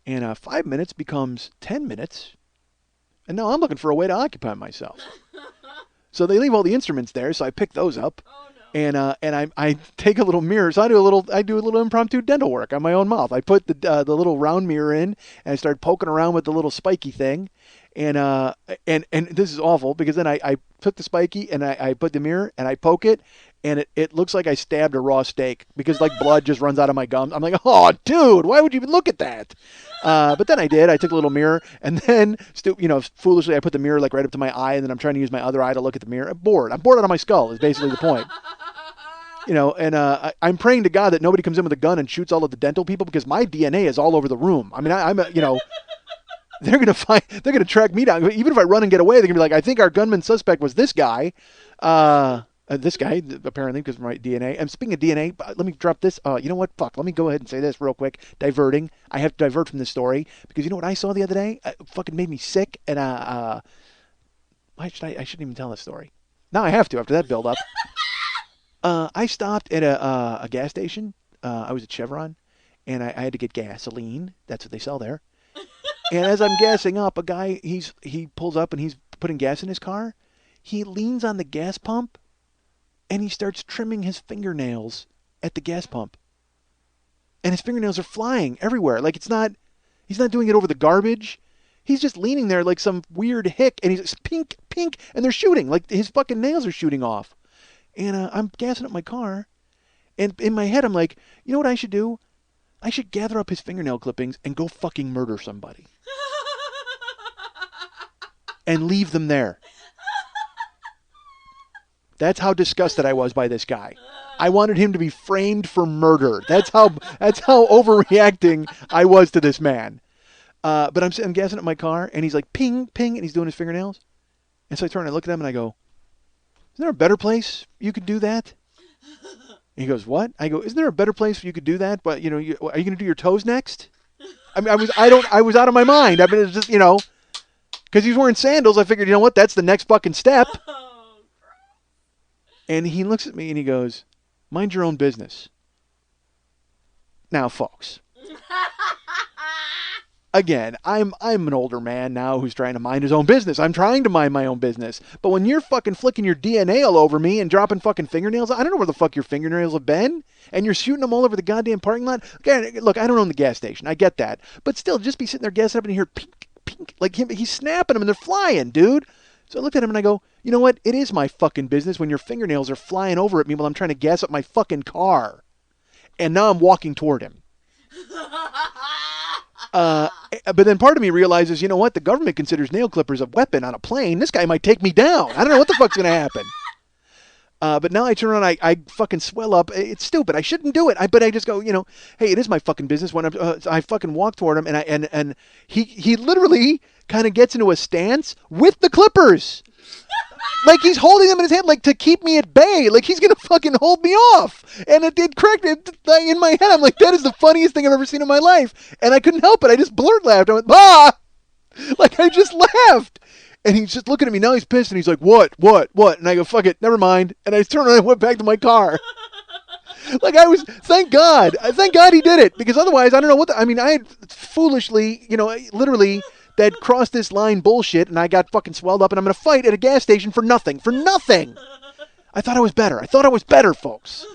and 5 minutes becomes 10 minutes, and now I'm looking for a way to occupy myself. So they leave all the instruments there, so I pick those up. And I take a little mirror, so I do a little impromptu dental work on my own mouth. I put the little round mirror in, and I start poking around with the little spiky thing, and this is awful because then I took the spiky and I put the mirror and I poke it, and it looks like I stabbed a raw steak because like blood just runs out of my gums. I'm like, oh dude, why would you even look at that? But then I did. I took a little mirror, and then foolishly I put the mirror like right up to my eye, and then I'm trying to use my other eye to look at the mirror. I'm bored out of my skull is basically the point. I'm praying to God that nobody comes in with a gun and shoots all of the dental people because my DNA is all over the room. I mean, they're gonna track me down. Even if I run and get away, they're gonna be like, I think our gunman suspect was this guy. This guy, apparently, because of my DNA. And speaking of DNA, let me drop this. You know what? Fuck. Let me go ahead and say this real quick. Diverting. I have to divert from this story because you know what I saw the other day? It fucking made me sick. And I shouldn't even tell this story. Now I have to after that build-up. I stopped at a gas station. I was at Chevron, and I had to get gasoline. That's what they sell there. And as I'm gassing up, a guy, he pulls up and he's putting gas in his car. He leans on the gas pump, and he starts trimming his fingernails at the gas pump. And his fingernails are flying everywhere. Like he's not doing it over the garbage. He's just leaning there like some weird hick, and he's pink, and they're shooting. Like his fucking nails are shooting off. And I'm gassing up my car, and in my head I'm like, you know what I should do? I should gather up his fingernail clippings and go fucking murder somebody. And leave them there. That's how disgusted I was by this guy. I wanted him to be framed for murder. That's how overreacting I was to this man. But I'm gassing up my car, and he's like, ping, and he's doing his fingernails. And so I turn and I look at him, and I go, isn't there a better place you could do that? And he goes, what? I go, isn't there a better place you could do that? But, are you going to do your toes next? I mean, I was out of my mind. I mean, it's just, because he's wearing sandals, I figured, you know what? That's the next fucking step. And he looks at me and he goes, mind your own business. Now, folks. Again, I'm an older man now who's trying to mind his own business. I'm trying to mind my own business. But when you're fucking flicking your DNA all over me and dropping fucking fingernails, I don't know where the fuck your fingernails have been. And you're shooting them all over the goddamn parking lot. Again, look, I don't own the gas station. I get that. But still, just be sitting there gassing up and you hear pink. Like he's snapping them and they're flying, dude. So I looked at him and I go, you know what? It is my fucking business when your fingernails are flying over at me while I'm trying to gas up my fucking car. And now I'm walking toward him. But then part of me realizes, you know what? The government considers nail clippers a weapon on a plane. This guy might take me down. I don't know what the fuck's going to happen. But now I turn around, I fucking swell up. It's stupid. I shouldn't do it. But I just go, hey, it is my fucking business. When I fucking walk toward him, and he literally kind of gets into a stance with the clippers. Like he's holding them in his hand, like to keep me at bay. Like he's going to fucking hold me off. And it did correct it in my head. I'm like, that is the funniest thing I've ever seen in my life. And I couldn't help it. I just blurt laughed. I went, ah! Like I just laughed. And he's just looking at me. Now he's pissed and he's like, what? And I go, fuck it, never mind. And I turned around and went back to my car. Like thank God he did it, because otherwise I don't know I had foolishly, literally that crossed this line bullshit, and I got fucking swelled up, and I'm going to fight at a gas station for nothing. I thought I was better, folks.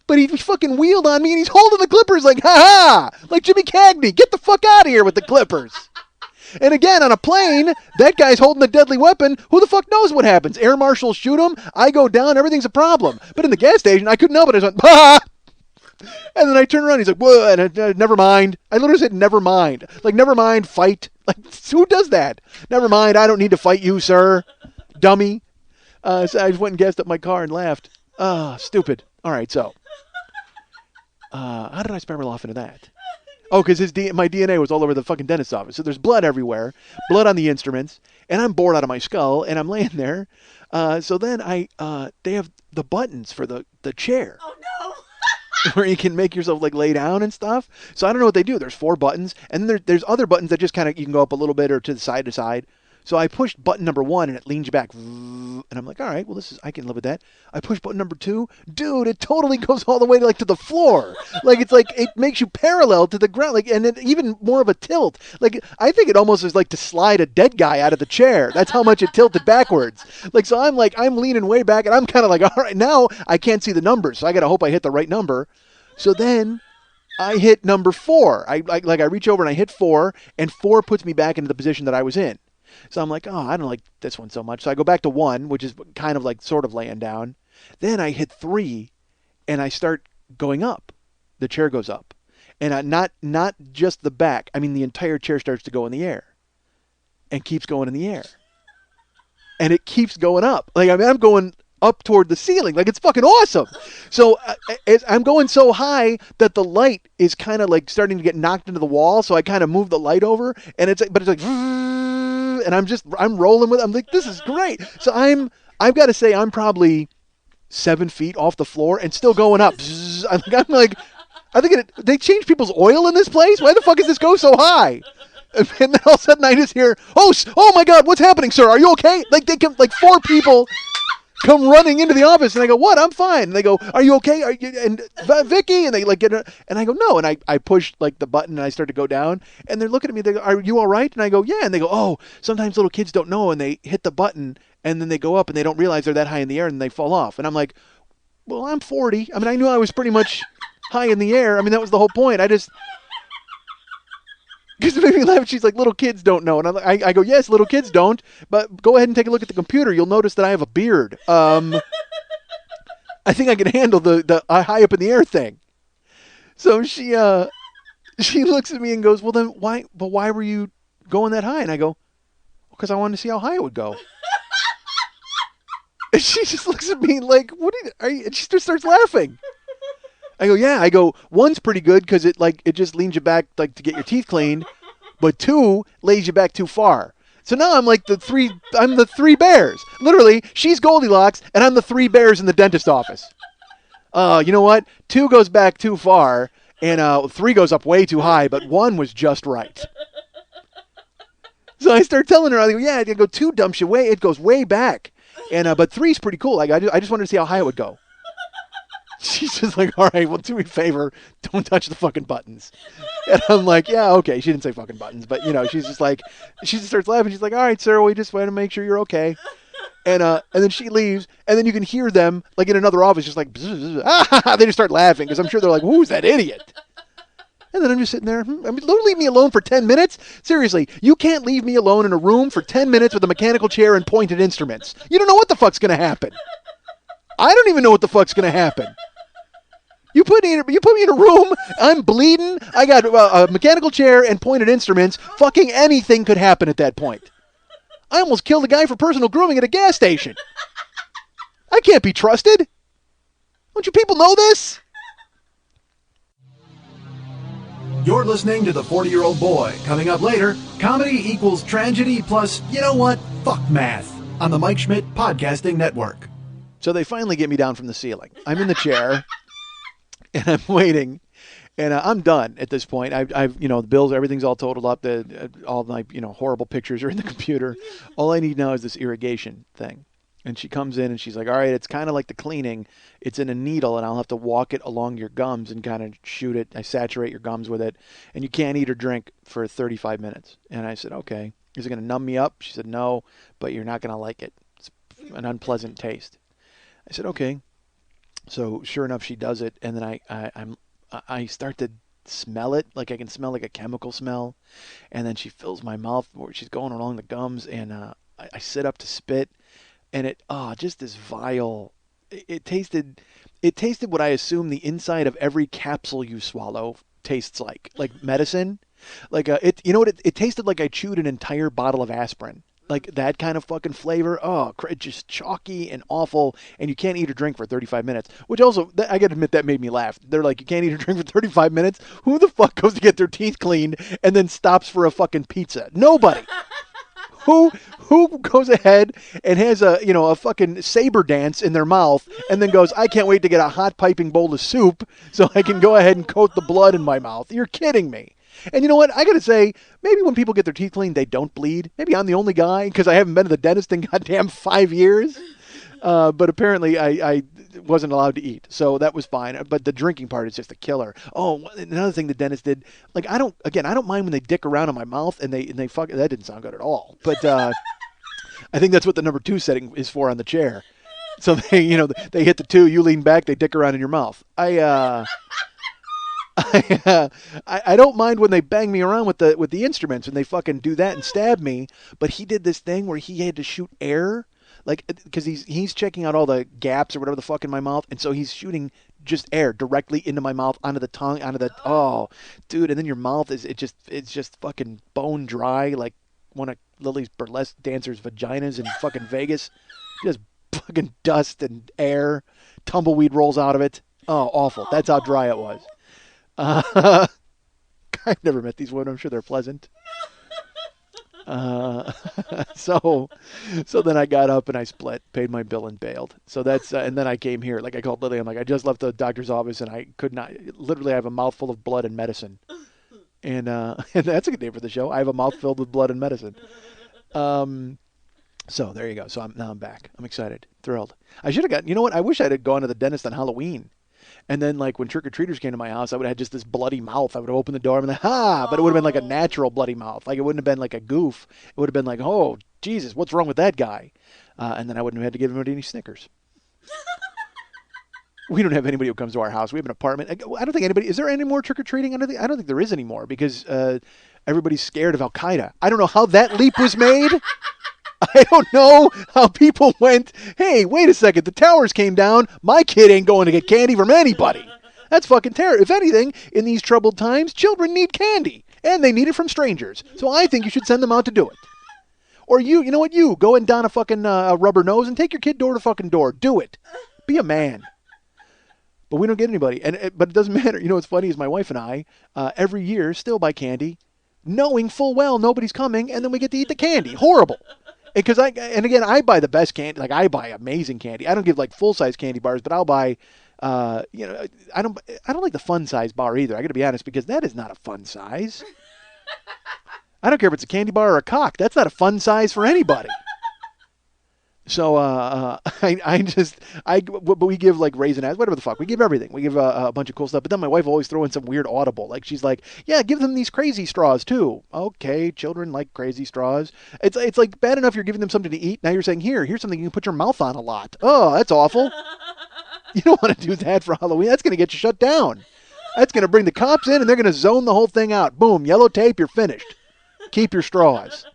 But he fucking wheeled on me, and he's holding the clippers like, ha-ha, like Jimmy Cagney. Get the fuck out of here with the clippers. And again, on a plane, that guy's holding a deadly weapon. Who the fuck knows what happens? Air marshals shoot him. I go down. Everything's a problem. But in the gas station, I couldn't help it. I just went, bah! And then I turned around. He's like, whoa, and never mind. I literally said, never mind. Like, never mind, fight. Like, who does that? Never mind. I don't need to fight you, sir. Dummy. So I just went and gassed up my car and laughed. Stupid. All right, so. How did I spiral off into that? Oh, because my DNA was all over the fucking dentist's office. So there's blood everywhere, blood on the instruments, and I'm bored out of my skull, and I'm laying there. So then they have the buttons for the chair. Oh, no. Where you can make yourself like lay down and stuff. So I don't know what they do. There's 4 buttons, and then there's other buttons that just kind of, you can go up a little bit or to side. So I pushed button number 1, and it leans you back. And I'm like, all right, well, I can live with that. I push button number 2. Dude, it totally goes all the way to the floor. Like, it's like it makes you parallel to the ground. Like, and then even more of a tilt. Like, I think it almost is like to slide a dead guy out of the chair. That's how much it tilted backwards. Like, so I'm leaning way back, and I'm kind of like, all right, now I can't see the numbers. So I got to hope I hit the right number. So then I hit number 4. I reach over and I hit 4, and 4 puts me back into the position that I was in. So I'm like, I don't like this one so much. So I go back to 1, which is kind of like sort of laying down. Then I hit 3, and I start going up. The chair goes up. And not just the back. I mean, the entire chair starts to go in the air. And keeps going in the air. And it keeps going up. Like, I mean, I'm going up toward the ceiling. Like, it's fucking awesome. So I'm going so high that the light is kind of like starting to get knocked into the wall. So I kind of move the light over. And it's like... And I'm rolling with it. I'm like, this is great. So I've got to say, I'm probably 7 feet off the floor and still going up. I'm like, I think they changed people's oil in this place. Why the fuck does this go so high? And then all of a sudden I just hear, oh my God, what's happening, sir? Are you okay? Like, they come, like 4 people come running into the office, and I go, what? I'm fine. And they go, are you okay? Are you, and Vicky? And they like get it, and I go, no. And I push like the button, and I start to go down, and they're looking at me. They go, are you all right? And I go, yeah. And they go, oh, sometimes little kids don't know, and they hit the button, and then they go up, and they don't realize they're that high in the air, and they fall off. And I'm like, well, I'm 40. I mean, I knew I was pretty much high in the air. I mean, that was the whole point. Because it made me laugh. She's like, little kids don't know. And I go, yes, little kids don't. But go ahead and take a look at the computer. You'll notice that I have a beard. I think I can handle the high up in the air thing. So she looks at me and goes, well, then why were you going that high? And I go, because I wanted to see how high it would go. And she just looks at me like, what are you? And she just starts laughing. I go, yeah. I go, 1's pretty good because it just leans you back like to get your teeth cleaned, but 2 lays you back too far. So now I'm like I'm the 3 bears. Literally, she's Goldilocks and I'm the 3 bears in the dentist office. You know what? 2 goes back too far and 3 goes up way too high, but 1 was just right. So I start telling her, I go, yeah, I go, 2 dumps you way, it goes way back. And but 3's pretty cool. Like I just wanted to see how high it would go. She's just like, all right, well, do me a favor, don't touch the fucking buttons. And I'm like, yeah, okay. She didn't say fucking buttons, but, she's just like, she just starts laughing. She's like, all right, sir, we just want to make sure you're okay. And then she leaves, and then you can hear them, like, in another office, just like, they just start laughing, because I'm sure they're like, who's that idiot? And then I'm just sitting there, I mean, don't leave me alone for 10 minutes? Seriously, you can't leave me alone in a room for 10 minutes with a mechanical chair and pointed instruments. You don't know what the fuck's going to happen. I don't even know what the fuck's going to happen. You put me in a room, I'm bleeding, I got a mechanical chair and pointed instruments. Fucking anything could happen at that point. I almost killed a guy for personal grooming at a gas station. I can't be trusted. Don't you people know this? You're listening to The 40-Year-Old Boy. Coming up later, comedy equals tragedy plus, you know what? Fuck math. On the Mike Schmidt Podcasting Network. So they finally get me down from the ceiling. I'm in the chair. And I'm waiting, and I'm done at this point. I've the bills, everything's all totaled up. All my horrible pictures are in the computer. All I need now is this irrigation thing. And she comes in and she's like, all right, it's kind of like the cleaning. It's in a needle and I'll have to walk it along your gums and kind of shoot it. I saturate your gums with it. And you can't eat or drink for 35 minutes. And I said, okay. Is it going to numb me up? She said, no, but you're not going to like it. It's an unpleasant taste. I said, okay. So sure enough, she does it. And then I start to smell it. Like I can smell like a chemical smell. And then she fills my mouth. She's going along the gums. And I sit up to spit. And just this vile, it tasted what I assume the inside of every capsule you swallow tastes like medicine. Like, it tasted like I chewed an entire bottle of aspirin. Like that kind of fucking flavor. Oh, just chalky and awful. And you can't eat or drink for 35 minutes, which also, I got to admit, that made me laugh. They're like, you can't eat or drink for 35 minutes? Who the fuck goes to get their teeth cleaned and then stops for a fucking pizza? Nobody. Who goes ahead and has a fucking saber dance in their mouth and then goes, I can't wait to get a hot piping bowl of soup so I can go ahead and coat the blood in my mouth. You're kidding me. And you know what? I got to say, maybe when people get their teeth cleaned, they don't bleed. Maybe I'm the only guy because I haven't been to the dentist in goddamn 5 years. But apparently I wasn't allowed to eat, so that was fine. But the drinking part is just a killer. Oh, another thing the dentist did, like I don't mind when they dick around in my mouth and they fuck. That didn't sound good at all. But I think that's what the number 2 setting is for on the chair. So they hit the 2, you lean back, they dick around in your mouth. I don't mind when they bang me around with the instruments and they fucking do that and stab me. But he did this thing where he had to shoot air. Like, because he's checking out all the gaps or whatever the fuck in my mouth, and so he's shooting just air directly into my mouth, onto the tongue, oh, dude, and then your mouth it's just fucking bone dry, like one of Lili's burlesque dancers' vaginas in fucking Vegas. Just fucking dust and air, tumbleweed rolls out of it. Oh, awful. That's how dry it was. I've never met these women. I'm sure they're pleasant. So then I got up and I split, paid my bill and bailed. So that's, and then I came here. Like I called Lily. I'm like, I just left the doctor's office and I could not, literally I have a mouthful of blood and medicine. And that's a good name for the show. I have a mouth filled with blood and medicine. So there you go. So now I'm back. I'm excited, thrilled. I should have got, you know what? I wish I'd have gone to the dentist on Halloween. And then, like, when trick-or-treaters came to my house, I would have had just this bloody mouth. I would have opened the door and been like, ha! But it would have been like a natural bloody mouth. Like, it wouldn't have been like a goof. It would have been like, oh, Jesus, what's wrong with that guy? And then I wouldn't have had to give him any Snickers. We don't have anybody who comes to our house. We have an apartment. I don't think anybody... Is there any more trick-or-treating? I don't think there is anymore because everybody's scared of Al-Qaeda. I don't know how that leap was made. I don't know how people went, hey, wait a second, the towers came down. My kid ain't going to get candy from anybody. That's fucking terrible. If anything, in these troubled times, children need candy. And they need it from strangers. So I think you should send them out to do it. Or you know what? You go and don a fucking rubber nose and take your kid door to fucking door. Do it. Be a man. But we don't get anybody. But it doesn't matter. You know what's funny is my wife and I, every year, still buy candy, knowing full well nobody's coming, and then we get to eat the candy. Horrible. Because I buy the best candy. Like I buy amazing candy. I don't give like full size candy bars, but I'll buy, I don't like the fun size bar either. I got to be honest because that is not a fun size. I don't care if it's a candy bar or a cock. That's not a fun size for anybody. So but we give like Raisinets, whatever the fuck. We give everything. We give a bunch of cool stuff. But then my wife will always throw in some weird audible. Like she's like, yeah, give them these crazy straws too. Okay, children like crazy straws. It's like bad enough you're giving them something to eat. Now you're saying here's something you can put your mouth on a lot. Oh, that's awful. You don't want to do that for Halloween. That's going to get you shut down. That's going to bring the cops in and they're going to zone the whole thing out. Boom, yellow tape, you're finished. Keep your straws.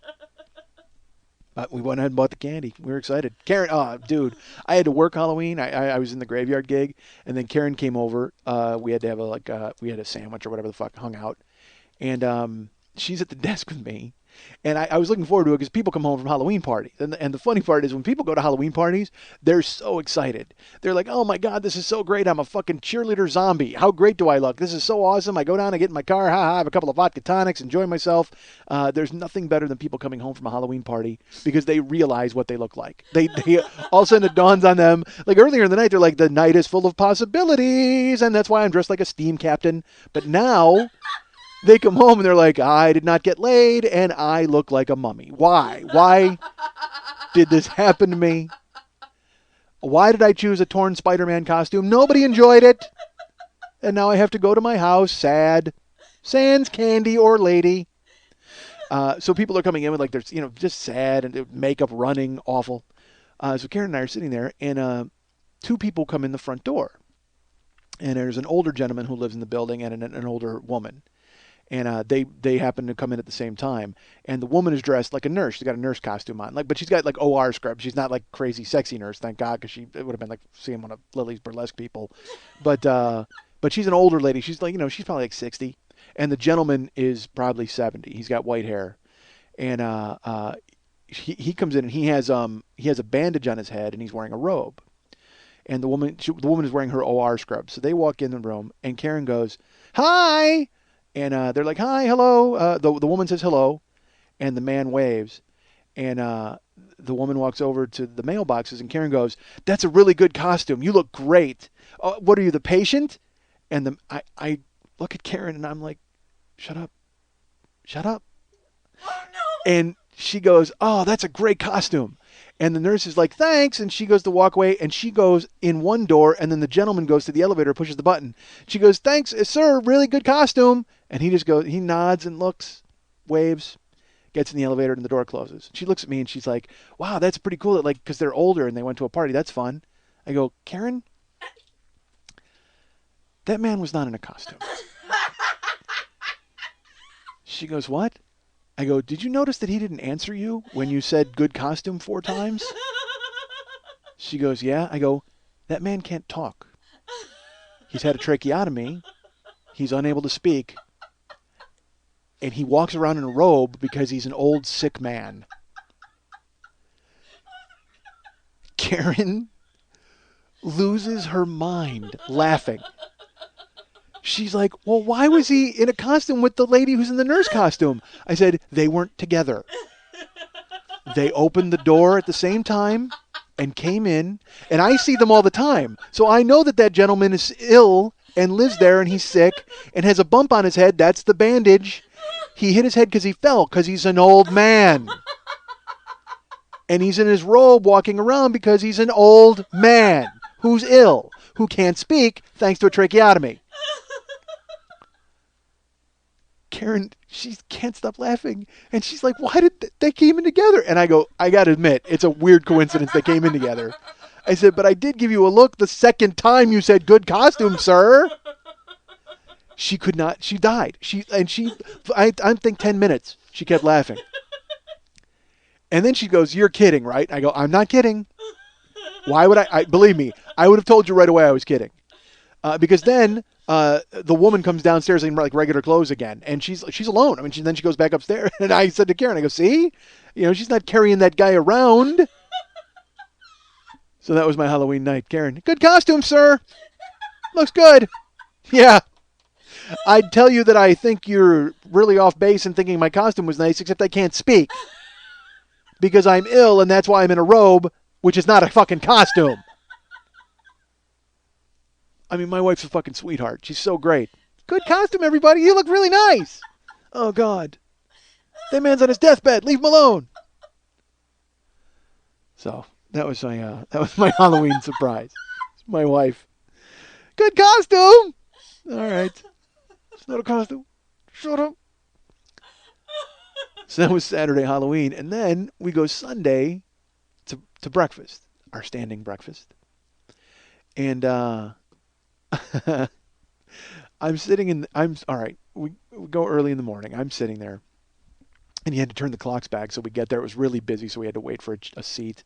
We went ahead and bought the candy. We were excited. Karen, dude, I had to work Halloween. I was in the graveyard gig, and then Karen came over. We had to have we had a sandwich or whatever the fuck, hung out, and she's at the desk with me. And I was looking forward to it because people come home from Halloween parties. And the funny part is when people go to Halloween parties, they're so excited. They're like, oh my God, this is so great. I'm a fucking cheerleader zombie. How great do I look? This is so awesome. I go down, I get in my car, I have a couple of vodka tonics, enjoy myself. There's nothing better than people coming home from a Halloween party because they realize what they look like. They all of a sudden it dawns on them. Like earlier in the night, they're like, the night is full of possibilities. And that's why I'm dressed like a steam captain. But now... they come home and they're like, I did not get laid and I look like a mummy. Why? Why did this happen to me? Why did I choose a torn Spider-Man costume? Nobody enjoyed it. And now I have to go to my house sad. Sans candy or lady. So people are coming in with like, they're, just sad and makeup running, awful. So Karen and I are sitting there, and two people come in the front door. And there's an older gentleman who lives in the building and an older woman. And they happen to come in at the same time. And the woman is dressed like a nurse. She's got a nurse costume on, but she's got like OR scrubs. She's not like crazy sexy nurse, thank God, because it would have been like seeing one of Lili's burlesque people. But she's an older lady. She's like, she's probably like 60. And the gentleman is probably 70. He's got white hair. And he comes in and he has a bandage on his head and he's wearing a robe. And the woman is wearing her OR scrubs. So they walk in the room and Karen goes, "Hi." And they're like, "Hi, hello." The woman says hello, and the man waves. And the woman walks over to the mailboxes, and Karen goes, "That's a really good costume. You look great. What are you, the patient?" And I look at Karen, and I'm like, "Shut up. Shut up." Oh, no. And she goes, "Oh, that's a great costume." And the nurse is like, "Thanks." And she goes to walk away, and she goes in one door, and then the gentleman goes to the elevator, pushes the button. She goes, "Thanks, sir. Really good costume." And he just goes, he nods and looks, waves, gets in the elevator, and the door closes. She looks at me, and she's like, "Wow, that's pretty cool. That, like, because they're older and they went to a party. That's fun." I go, "Karen, that man was not in a costume." She goes, "What?" I go, "Did you notice that he didn't answer you when you said good costume 4 times? She goes, "Yeah." I go, "That man can't talk. He's had a tracheotomy. He's unable to speak. And he walks around in a robe because he's an old, sick man." Karen loses her mind laughing. She's like, "Well, why was he in a costume with the lady who's in the nurse costume?" I said, "They weren't together. They opened the door at the same time and came in, and I see them all the time. So I know that gentleman is ill and lives there, and he's sick and has a bump on his head. That's the bandage. He hit his head because he fell, because he's an old man. And he's in his robe walking around because he's an old man who's ill, who can't speak thanks to a tracheotomy." Karen, she can't stop laughing. And she's like, "Why did they came in together?" And I go, "I got to admit, it's a weird coincidence they came in together." I said, "But I did give you a look the second time you said good costume, sir." She could not. She died. I think 10 minutes. She kept laughing. And then she goes, "You're kidding, right?" I go, "I'm not kidding. Why would I believe me, I would have told you right away I was kidding." Because then the woman comes downstairs in like regular clothes again, and she's alone. I mean, then she goes back upstairs, and I said to Karen, I go, "See, she's not carrying that guy around." So that was my Halloween night. Karen, "Good costume, sir. Looks good." Yeah. I'd tell you that I think you're really off base in thinking my costume was nice, except I can't speak because I'm ill, and that's why I'm in a robe, which is not a fucking costume. I mean, my wife's a fucking sweetheart. She's so great. "Good costume, everybody. You look really nice." Oh, God. That man's on his deathbed. Leave him alone. So that was my Halloween surprise. My wife. "Good costume." All right. It's not a costume. Shut up. So that was Saturday, Halloween. And then we go Sunday to breakfast, our standing breakfast. And I'm all right. We go early in the morning. I'm sitting there, and you had to turn the clocks back, so we get there. It was really busy, so we had to wait for a seat.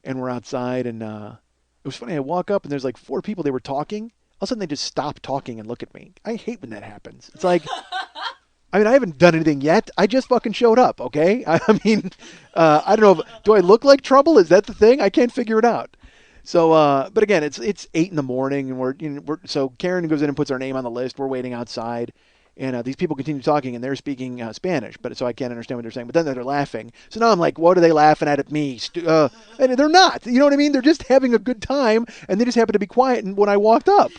And we're outside, and it was funny. I walk up, and there's like 4 people. They were talking. All of a sudden, they just stop talking and look at me. I hate when that happens. It's like, I mean, I haven't done anything yet. I just fucking showed up. Okay. I mean, I don't know. Do I look like trouble? Is that the thing? I can't figure it out. So, but again, it's 8 in the morning, and so Karen goes in and puts our name on the list. We're waiting outside, and these people continue talking, and they're speaking Spanish, but so I can't understand what they're saying. But then they're laughing. So now I'm like, what are they laughing at me? And they're not. You know what I mean? They're just having a good time, and they just happen to be quiet. And when I walked up,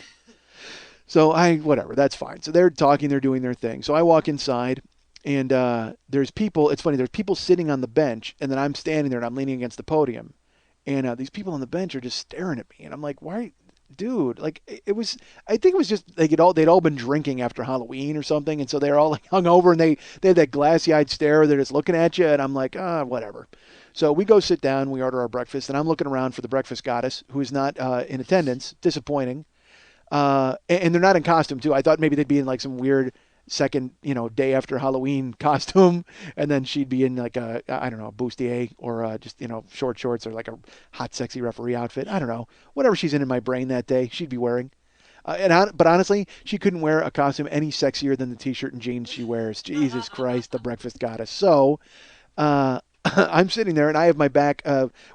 so whatever, that's fine. So they're talking, they're doing their thing. So I walk inside, and there's people. It's funny. There's people sitting on the bench, and then I'm standing there, and I'm leaning against the podium. And these people on the bench are just staring at me. And I'm like, why, dude? Like, it was, I think it was just, they'd all been drinking after Halloween or something. And so they're all like hungover and they had that glassy-eyed stare. They're just looking at you. And I'm like, whatever. So we go sit down, we order our breakfast, and I'm looking around for the breakfast goddess, who is not in attendance. Disappointing. And they're not in costume, too. I thought maybe they'd be in like some weird second, day after Halloween costume, and then she'd be in like a, I don't know, a bustier or just, short shorts or like a hot, sexy referee outfit. I don't know. Whatever she's in my brain that day, she'd be wearing. But honestly, she couldn't wear a costume any sexier than the T-shirt and jeans she wears. Jesus Christ, the breakfast goddess. So, I'm sitting there and I have my back,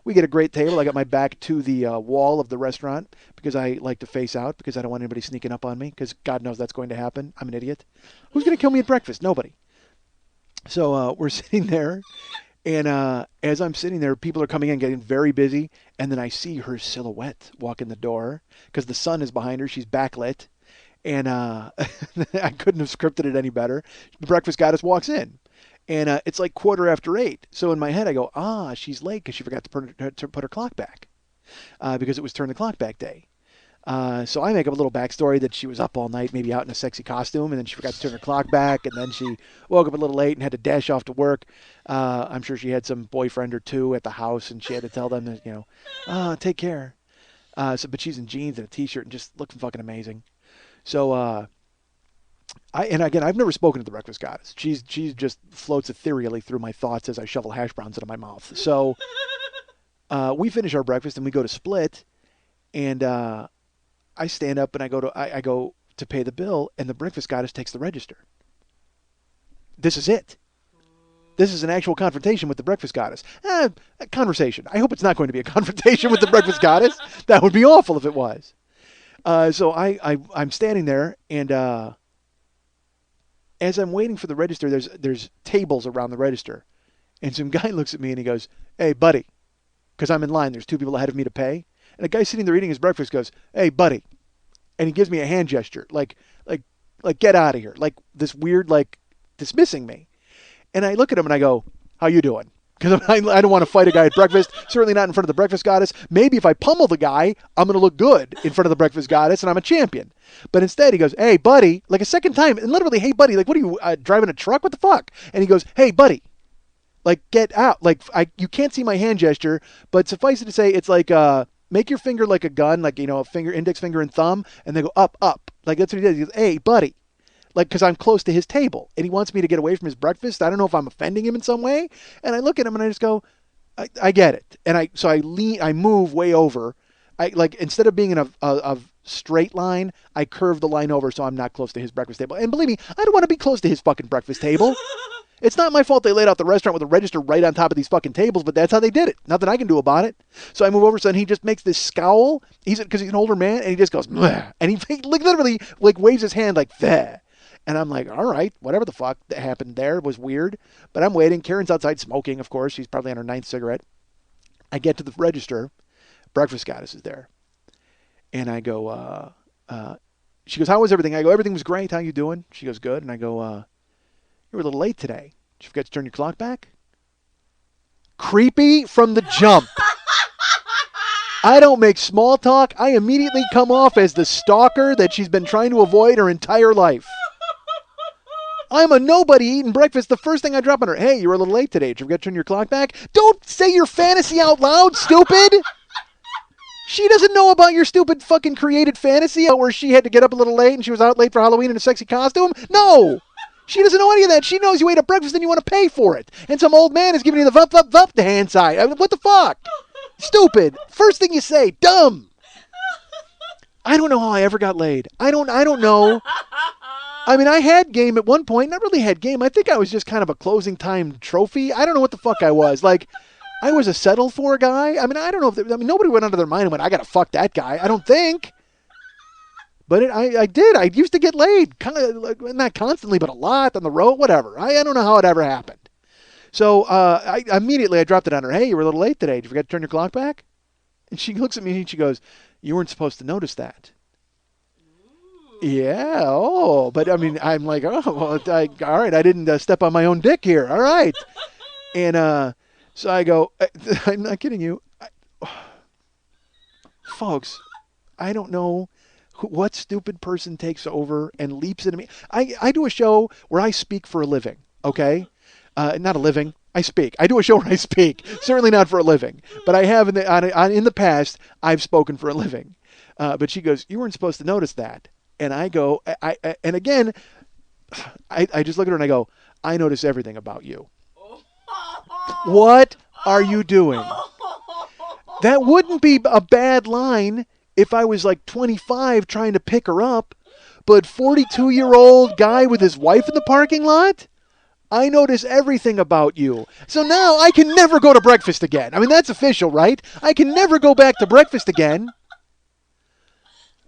we get a great table. I got my back to the wall of the restaurant because I like to face out because I don't want anybody sneaking up on me because God knows that's going to happen. I'm an idiot. Who's going to kill me at breakfast? Nobody. So we're sitting there and as I'm sitting there, people are coming in, getting very busy. And then I see her silhouette walk in the door because the sun is behind her. She's backlit. And I couldn't have scripted it any better. The breakfast goddess walks in. And it's like 8:15. So in my head, I go, she's late because she forgot to put her clock back because it was turn the clock back day. So I make up a little backstory that she was up all night, maybe out in a sexy costume, and then she forgot to turn her clock back, and then she woke up a little late and had to dash off to work. I'm sure she had some boyfriend or two at the house, and she had to tell them that, take care. But she's in jeans and a T-shirt and just looking fucking amazing. So, I've never spoken to the breakfast goddess. She just floats ethereally through my thoughts as I shovel hash browns into my mouth. So we finish our breakfast and we go to split, and I stand up and I go to pay the bill, and the breakfast goddess takes the register. This is it. This is an actual confrontation with the breakfast goddess. A conversation. I hope it's not going to be a confrontation with the breakfast goddess. That would be awful if it was. So I'm standing there, and as I'm waiting for the register, there's tables around the register. And some guy looks at me and he goes, "Hey, buddy," because I'm in line. There's two people ahead of me to pay. And a guy sitting there eating his breakfast goes, "Hey, buddy." And he gives me a hand gesture, like get out of here. Like this weird, like dismissing me. And I look at him and I go, "How you doing?" Because I don't want to fight a guy at breakfast, certainly not in front of the breakfast goddess. Maybe if I pummel the guy, I'm going to look good in front of the breakfast goddess and I'm a champion. But instead he goes, "Hey, buddy," like a second time. And literally, "Hey, buddy," like, what are you, driving a truck? What the fuck? And he goes, "Hey, buddy," like, get out. Like, you can't see my hand gesture, but suffice it to say, it's like, make your finger like a gun, like, a finger, index finger and thumb, and then go up, up. Like, that's what he does. He goes, "Hey, buddy." Like, because I'm close to his table, and he wants me to get away from his breakfast. I don't know if I'm offending him in some way. And I look at him, and I just go, I get it. And I move way over. Instead of being in a straight line, I curve the line over so I'm not close to his breakfast table. And believe me, I don't want to be close to his fucking breakfast table. It's not my fault they laid out the restaurant with a register right on top of these fucking tables, but that's how they did it. Nothing I can do about it. So I move over, and he just makes this scowl. Because he's an older man, and he just goes, "Bleh." And he literally waves his hand like that. And I'm like, all right, whatever the fuck that happened there was weird. But I'm waiting. Karen's outside smoking, of course. She's probably on her 9th cigarette. I get to the register. Breakfast goddess is there. And I go, she goes, "How was everything?" I go, "Everything was great. How you doing?" She goes, "Good." And I go, "You were a little late today. Did you forget to turn your clock back?" Creepy from the jump. I don't make small talk. I immediately come off as the stalker that she's been trying to avoid her entire life. I'm a nobody eating breakfast. The first thing I drop on her, "Hey, you were a little late today. Did you forget to turn your clock back?" Don't say your fantasy out loud, stupid. She doesn't know about your stupid fucking created fantasy where she had to get up a little late and she was out late for Halloween in a sexy costume. No. She doesn't know any of that. She knows you ate a breakfast and you want to pay for it. And some old man is giving you the vup, vup, vup, the hand side. I mean, what the fuck? Stupid. First thing you say, dumb. I don't know how I ever got laid. I don't know. I mean, I had game at one point. Not really had game. I think I was just kind of a closing time trophy. I don't know what the fuck I was. Like, I was a settled for guy. I mean, I don't know if nobody went under their mind and went, "I got to fuck that guy." I don't think. But I did. I used to get laid. Kind of, like, not constantly, but a lot on the road, whatever. I don't know how it ever happened. So I dropped it on her. "Hey, you were a little late today. Did you forget to turn your clock back?" And she looks at me and she goes, "You weren't supposed to notice that." Yeah, oh, but I mean, I'm like, oh, well, all right, I didn't step on my own dick here. All right. And so I go, I'm not kidding you. folks, I don't know what stupid person takes over and leaps into me. I do a show where I speak for a living, okay? Not a living. I speak. I do a show where I speak. Certainly not for a living. But I have in the past, I've spoken for a living. But she goes, you weren't supposed to notice that. And I go, and again, I just look at her and I go, I notice everything about you. What are you doing? That wouldn't be a bad line if I was like 25 trying to pick her up, but 42-year-old guy with his wife in the parking lot? I notice everything about you. So now I can never go to breakfast again. I mean, that's official, right? I can never go back to breakfast again.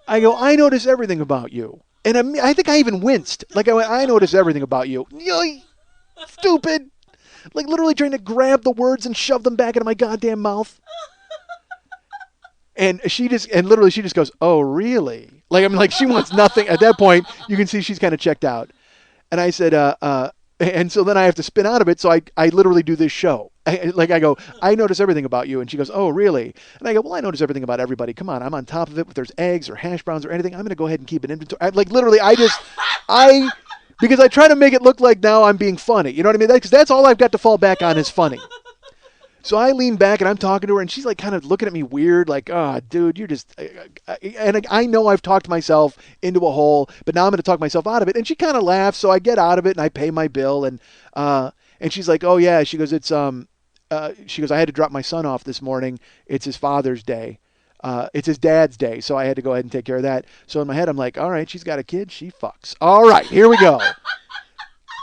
I go, I notice everything about you. And I think I even winced. Like, I went, I notice everything about you. Stupid. Like, literally trying to grab the words and shove them back into my goddamn mouth. And she just goes, oh, really? Like, I mean, like, she wants nothing. At that point, you can see she's kind of checked out. And I said, and so then I have to spin out of it. So I literally do this show. I go, I notice everything about you. And she goes, oh, really? And I go, well, I notice everything about everybody. Come on, I'm on top of it. If there's eggs or hash browns or anything, I'm going to go ahead and keep an inventory. Because I try to make it look like now I'm being funny. You know what I mean? Because that's all I've got to fall back on is funny. So I lean back and I'm talking to her and she's like kind of looking at me weird, like, oh, dude, you're just, and I know I've talked myself into a hole, but now I'm going to talk myself out of it. And she kind of laughs. So I get out of it and I pay my bill. And she's like, oh yeah. She goes, she goes, I had to drop my son off this morning. It's his Father's Day. It's his dad's day. So I had to go ahead and take care of that. So in my head, I'm like, all right, she's got a kid. She fucks. All right, here we go.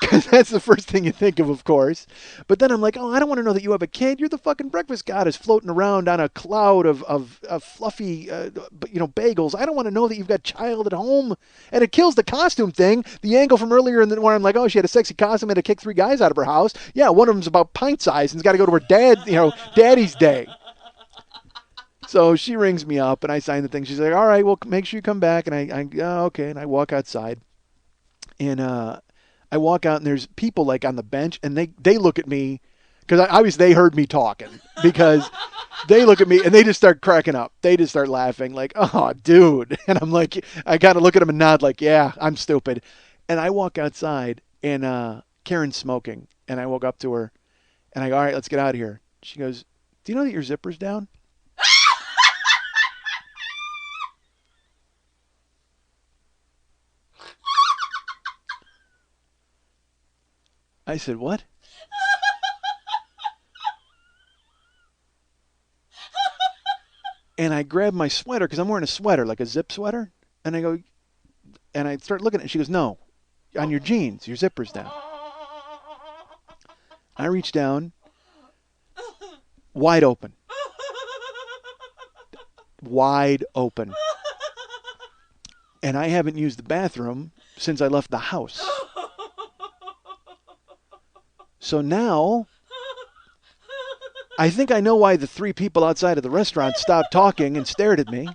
Because that's the first thing you think of course. But then I'm like, oh, I don't want to know that you have a kid. You're the fucking breakfast goddess floating around on a cloud of fluffy, bagels. I don't want to know that you've got a child at home. And it kills the costume thing. The angle from earlier in the where I'm like, oh, she had a sexy costume and had to kick 3 guys out of her house. Yeah, one of them's about pint size and's got to go to her daddy's day. So she rings me up and I sign the thing. She's like, all right, well, make sure you come back. And I okay. And I walk outside. And I walk out and there's people like on the bench and they look at me because obviously they heard me talking because they look at me and they just start cracking up. They just start laughing like, oh, dude. And I'm like, I kind of look at them and nod like, yeah, I'm stupid. And I walk outside and Karen's smoking. And I walk up to her and I go, all right, let's get out of here. She goes, do you know that your zipper's down? I said, what? And I grabbed my sweater because I'm wearing a sweater, like a zip sweater. And I go, and I start looking at it. She goes, no, on your jeans, your zipper's down. I reach down, wide open. Wide open. And I haven't used the bathroom since I left the house. So now, I think I know why the 3 people outside of the restaurant stopped talking and stared at me.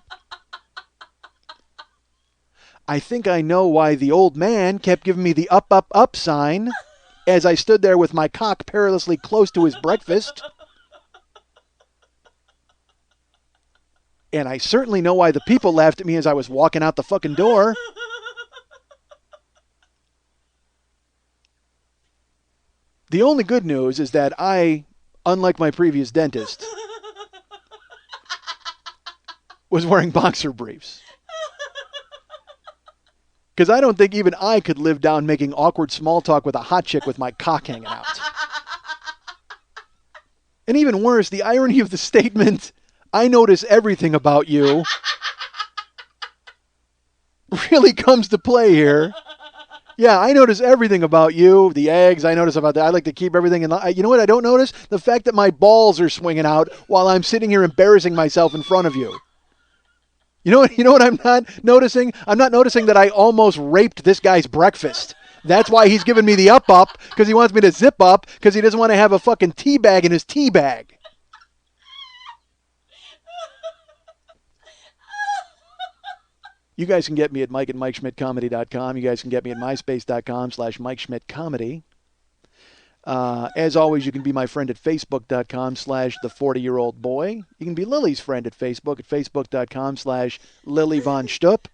I think I know why the old man kept giving me the up, up, up sign as I stood there with my cock perilously close to his breakfast. And I certainly know why the people laughed at me as I was walking out the fucking door. The only good news is that I, unlike my previous dentist, was wearing boxer briefs. Because I don't think even I could live down making awkward small talk with a hot chick with my cock hanging out. And even worse, the irony of the statement, I notice everything about you, really comes to play here. Yeah, I notice everything about you. The eggs, I notice about that. I like to keep everything in line. You know what I don't notice? The fact that my balls are swinging out while I'm sitting here embarrassing myself in front of you. You know what I'm not noticing? I'm not noticing that I almost raped this guy's breakfast. That's why he's giving me the up, because he wants me to zip up, because he doesn't want to have a fucking tea bag in his tea bag. You guys can get me at Mike@MikeSchmidtComedy.com. You guys can get me at MySpace.com/MikeSchmidtComedy. As always, you can be my friend at facebook.com/the40-year-old-boy. You can be Lily's friend at facebook.com/Lily Von Stupp.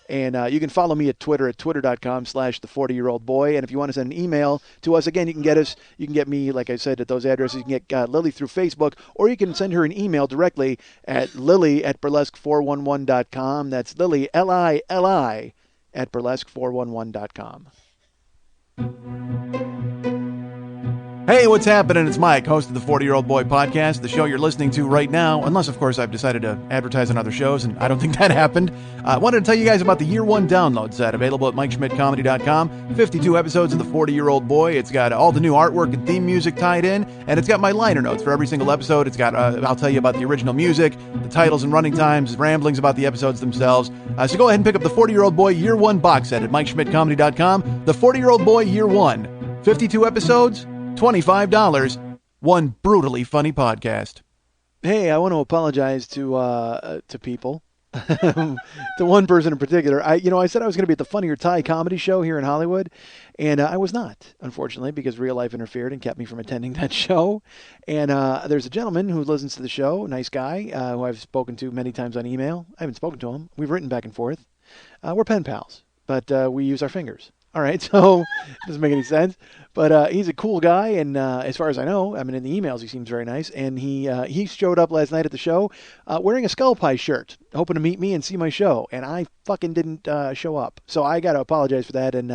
And you can follow me at Twitter at twitter.com/the40-year-old-boy. And if you want to send an email to us, again, you can get me, like I said, at those addresses. You can get Lily through Facebook, or you can send her an email directly at lily@burlesque411.com. That's Lily, Lili, at burlesque411.com. Hey, what's happening? It's Mike, host of the 40-Year-Old Boy podcast, the show you're listening to right now, unless, of course, I've decided to advertise on other shows, and I don't think that happened. I wanted to tell you guys about the Year One download set, available at MikeSchmidtComedy.com. 52 episodes of the 40-Year-Old Boy. It's got all the new artwork and theme music tied in, and it's got my liner notes for every single episode. It's got, I'll tell you about the original music, the titles and running times, ramblings about the episodes themselves. So go ahead and pick up the 40-Year-Old Boy Year One box set at MikeSchmidtComedy.com. The 40-Year-Old Boy Year One. 52 episodes, $25, one brutally funny podcast. Hey, I want to apologize to people, to one person in particular. I said I was going to be at the Funny or Die comedy show here in Hollywood, and I was not, unfortunately, because real life interfered and kept me from attending that show. And there's a gentleman who listens to the show, nice guy, who I've spoken to many times on email. I haven't spoken to him. We've written back and forth. We're pen pals, but we use our fingers. All right, so it doesn't make any sense, but he's a cool guy, and as far as I know, I mean, in the emails, he seems very nice, and he showed up last night at the show wearing a Skull Pie shirt, hoping to meet me and see my show, and I fucking didn't show up, so I got to apologize for that, and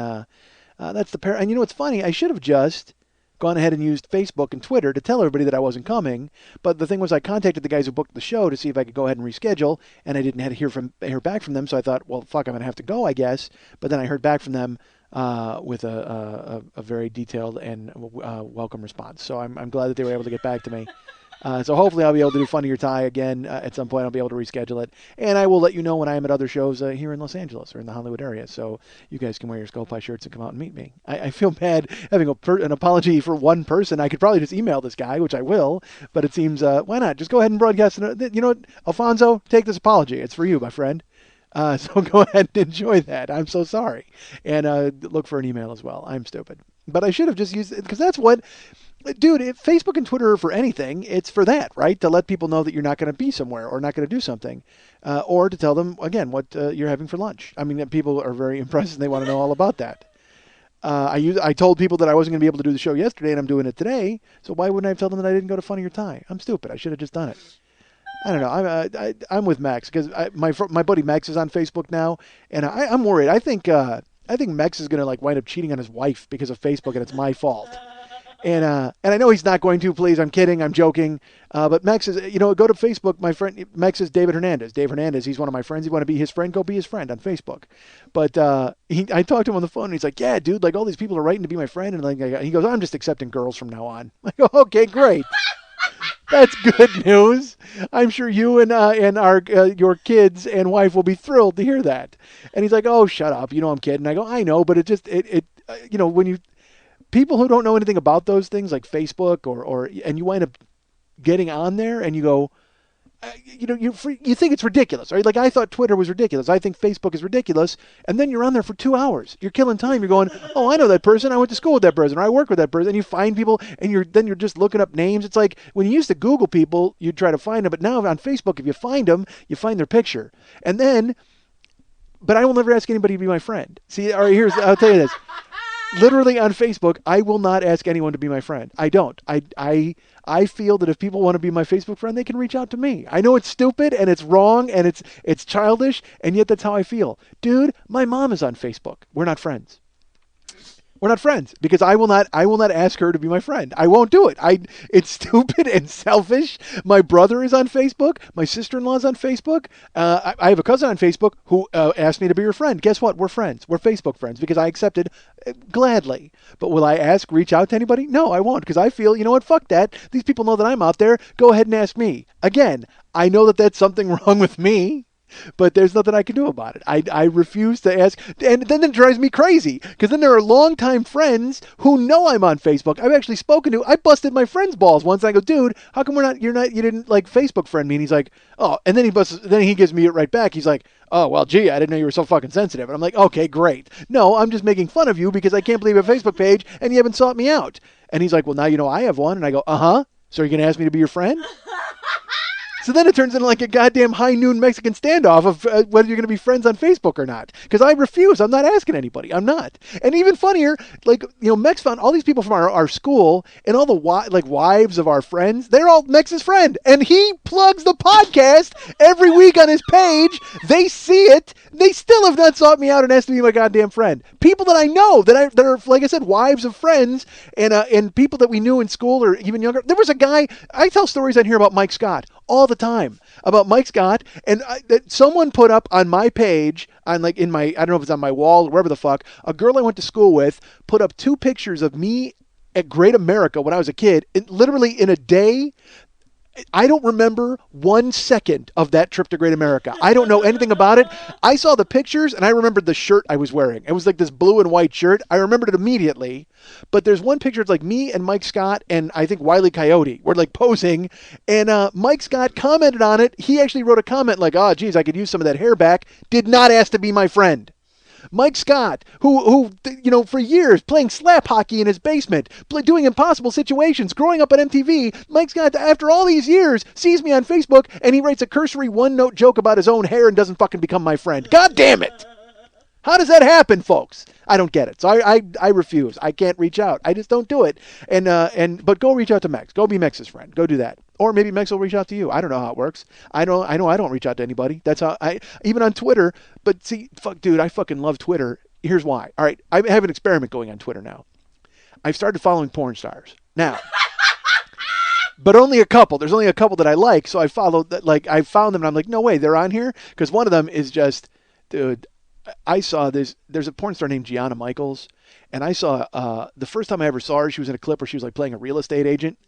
that's the and you know what's funny? I should have just gone ahead and used Facebook and Twitter to tell everybody that I wasn't coming, but the thing was I contacted the guys who booked the show to see if I could go ahead and reschedule, and I didn't have to hear back from them, so I thought, well, fuck, I'm going to have to go, I guess, but then I heard back from them with a very detailed and welcome response. So I'm glad that they were able to get back to me. So hopefully I'll be able to do Funny or Die again at some point. I'll be able to reschedule it. And I will let you know when I am at other shows here in Los Angeles or in the Hollywood area. So you guys can wear your Skull Pie shirts and come out and meet me. I feel bad having an apology for one person. I could probably just email this guy, which I will. But it seems, why not? Just go ahead and broadcast it. You know what? Alfonso, take this apology. It's for you, my friend. So go ahead and enjoy that. I'm so sorry. And look for an email as well. I'm stupid. But I should have just used it because that's what, dude, if Facebook and Twitter are for anything, it's for that, right? To let people know that you're not going to be somewhere or not going to do something. Or to tell them, again, what you're having for lunch. I mean, people are very impressed and they want to know all about that. I told people that I wasn't going to be able to do the show yesterday and I'm doing it today. So why wouldn't I tell them that I didn't go to Funny or Die? I'm stupid. I should have just done it. I don't know. I'm with Max because my buddy Max is on Facebook now, and I'm worried. I think Max is gonna wind up cheating on his wife because of Facebook, and it's my fault. And I know he's not going to. Please, I'm kidding. I'm joking. But Max is, go to Facebook. My friend Max is David Hernandez. Dave Hernandez. He's one of my friends. You want to be his friend? Go be his friend on Facebook. But I talked to him on the phone, and he's like, "Yeah, dude. All these people are writing to be my friend." And he goes, "I'm just accepting girls from now on." I go, "Okay, great." That's good news. I'm sure you and your kids and wife will be thrilled to hear that. And he's like, "Oh, shut up. I'm kidding." I go, "I know, but when you people who don't know anything about those things like Facebook and you wind up getting on there and you go, you think it's ridiculous, right? Like I thought Twitter was ridiculous. I think Facebook is ridiculous. And then you're on there for 2 hours. You're killing time. You're going, oh, I know that person. I went to school with that person. Or I work with that person. And you find people and you're just looking up names. It's like when you used to Google people, you'd try to find them. But now on Facebook, if you find them, you find their picture. But I will never ask anybody to be my friend. See, all right, I'll tell you this. Literally on Facebook, I will not ask anyone to be my friend. I don't. I feel that if people want to be my Facebook friend, they can reach out to me. I know it's stupid and it's wrong and it's childish, and yet that's how I feel. Dude, my mom is on Facebook. We're not friends. We're not friends because I will not ask her to be my friend. I won't do it. It's stupid and selfish. My brother is on Facebook. My sister-in-law is on Facebook. I have a cousin on Facebook who asked me to be her friend. Guess what? We're friends. We're Facebook friends because I accepted gladly. But will I reach out to anybody? No, I won't because I feel, you know what? Fuck that. These people know that I'm out there. Go ahead and ask me. Again, I know that that's something wrong with me. But there's nothing I can do about it. I refuse to ask. And then it drives me crazy because then there are longtime friends who know I'm on Facebook. I've actually spoken to. I busted my friend's balls once. I go, dude, how come you didn't like Facebook friend me? And he's like, oh, and then he gives me it right back. He's like, oh, well, gee, I didn't know you were so fucking sensitive. And I'm like, okay, great. No, I'm just making fun of you because I can't believe you have a Facebook page and you haven't sought me out. And he's like, well, now you know I have one. And I go, uh-huh. So are you going to ask me to be your friend? So then it turns into like a goddamn high noon Mexican standoff of whether you're going to be friends on Facebook or not. Because I refuse. I'm not asking anybody. I'm not. And even funnier, Mex found all these people from our school and all the wives of our friends. They're all Mex's friend. And he plugs the podcast every week on his page. They see it. They still have not sought me out and asked to be my goddamn friend. People that I know that are, like I said, wives of friends and people that we knew in school or even younger. There was a guy, I tell stories on here about Mike Scott all the time about Mike Scott, and that someone put up on my page on I don't know if it's on my wall or wherever the fuck, a girl I went to school with put up 2 pictures of me at Great America when I was a kid, literally in a day. I don't remember 1 second of that trip to Great America. I don't know anything about it. I saw the pictures and I remembered the shirt I was wearing. It was like this blue and white shirt. I remembered it immediately. But there's one picture, it's like me and Mike Scott and I think Wile E. Coyote. We're like posing and Mike Scott commented on it. He actually wrote a comment like, oh, geez, I could use some of that hair back. Did not ask to be my friend. Mike Scott, who for years playing slap hockey in his basement, doing impossible situations, growing up on MTV, Mike Scott, after all these years, sees me on Facebook and he writes a cursory 1-note joke about his own hair and doesn't fucking become my friend. God damn it! How does that happen, folks? I don't get it. So I refuse. I can't reach out. I just don't do it. But go reach out to Mex. Go be Mex's friend. Go do that. Or maybe Mex will reach out to you. I don't know how it works. I know I don't reach out to anybody. That's how even on Twitter. But see, dude, I fucking love Twitter. Here's why. All right, I have an experiment going on Twitter now. I've started following porn stars now. But only a couple. There's only a couple that I like. So I followed that. Like I found them and I'm like, no way, they're on here. Because one of them is just, dude. I saw this. There's a porn star named Gianna Michaels, and I saw the first time I ever saw her. She was in a clip where she was like playing a real estate agent,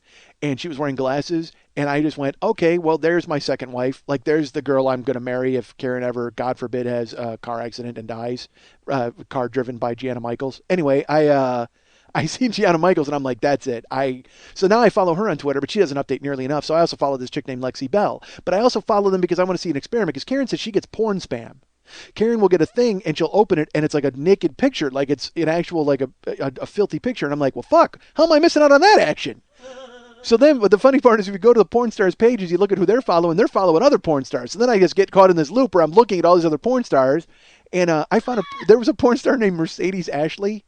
and she was wearing glasses. And I just went, okay, well, there's my second wife. Like, there's the girl I'm gonna marry if Karen ever, God forbid, has a car accident and dies. Car driven by Gianna Michaels. Anyway, I seen Gianna Michaels, and I'm like, that's it. So now I follow her on Twitter, but she doesn't update nearly enough. So I also follow this chick named Lexi Bell. But I also follow them because I want to see an experiment. Because Karen says she gets porn spam. Karen will get a thing and she'll open it and it's like a naked picture, like it's an actual like a filthy picture. And I'm like, well, fuck, how am I missing out on that action? So then, but the funny part is if you go to the porn stars pages, you look at who they're following other porn stars. So then I just get caught in this loop where I'm looking at all these other porn stars. And I found there was a porn star named Mercedes Ashley,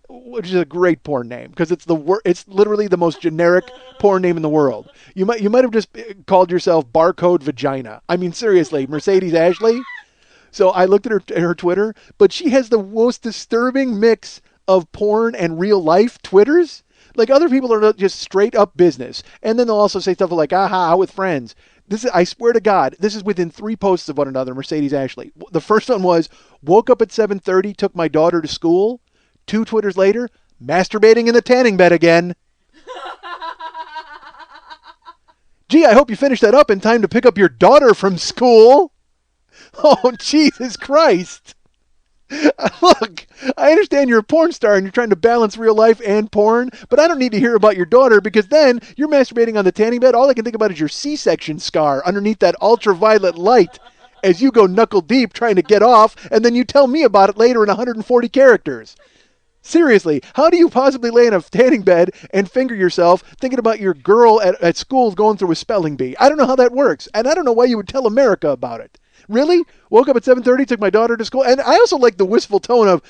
which is a great porn name because it's it's literally the most generic porn name in the world. You might have just called yourself Barcode Vagina. I mean, seriously, Mercedes Ashley. So I looked at her Twitter, but she has the most disturbing mix of porn and real life Twitters. Like other people are just straight up business. And then they'll also say stuff like, aha, with friends. I swear to God, this is within 3 posts of one another, Mercedes Ashley. The first one was, woke up at 7:30, took my daughter to school. 2 Twitters later, masturbating in the tanning bed again. Gee, I hope you finished that up in time to pick up your daughter from school. Oh, Jesus Christ. Look, I understand you're a porn star and you're trying to balance real life and porn, but I don't need to hear about your daughter because then you're masturbating on the tanning bed. All I can think about is your C-section scar underneath that ultraviolet light as you go knuckle deep trying to get off, and then you tell me about it later in 140 characters. Seriously, how do you possibly lay in a tanning bed and finger yourself thinking about your girl at school going through a spelling bee? I don't know how that works, and I don't know why you would tell America about it. Really? Woke up at 7:30, took my daughter to school. And I also like the wistful tone of,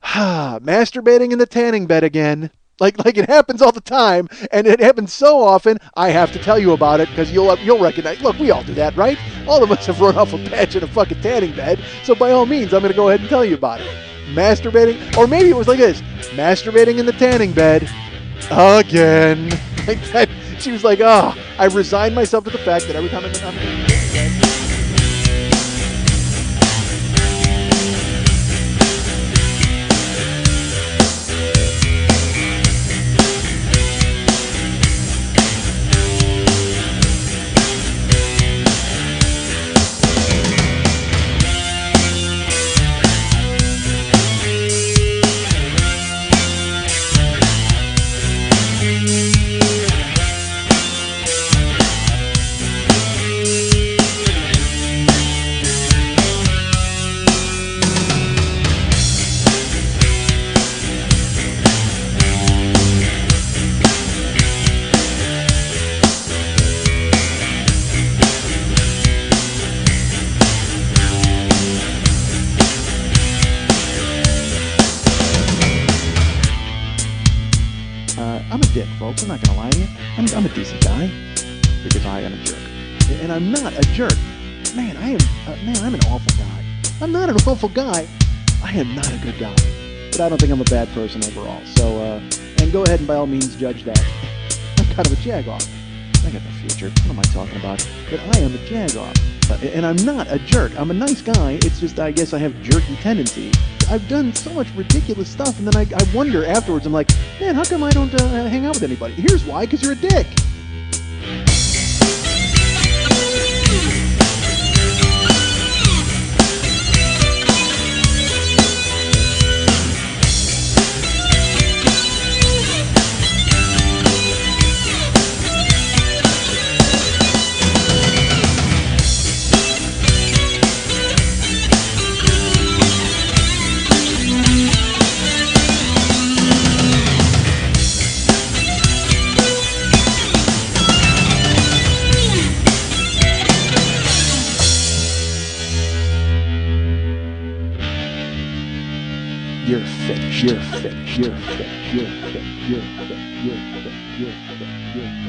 masturbating in the tanning bed again. Like it happens all the time, and it happens so often, I have to tell you about it, because you'll recognize, look, we all do that, right? All of us have run off a patch in a fucking tanning bed, so by all means, I'm going to go ahead and tell you about it. Masturbating, or maybe it was like this, masturbating in the tanning bed again. Like that, she was like, I resigned myself to the fact that every time I'm in the tanning bed, I'm a dick, folks. I'm not going to lie to you. I'm a decent guy because I am a jerk. And I'm not a jerk. Man, I'm an awful guy. I'm not an awful guy. I am not a good guy. But I don't think I'm a bad person overall. So, and go ahead and by all means judge that. I'm kind of a jagoff. I got no future. What am I talking about? But I am a jagoff. And I'm not a jerk. I'm a nice guy. It's just, I guess I have jerky tendencies. I've done so much ridiculous stuff, and then I wonder afterwards, I'm like, man, how come I don't hang out with anybody? Here's why, because you're a dick. You're finished. You're finished. You're finished. You're finished. You're finished. You're finished. You're finished.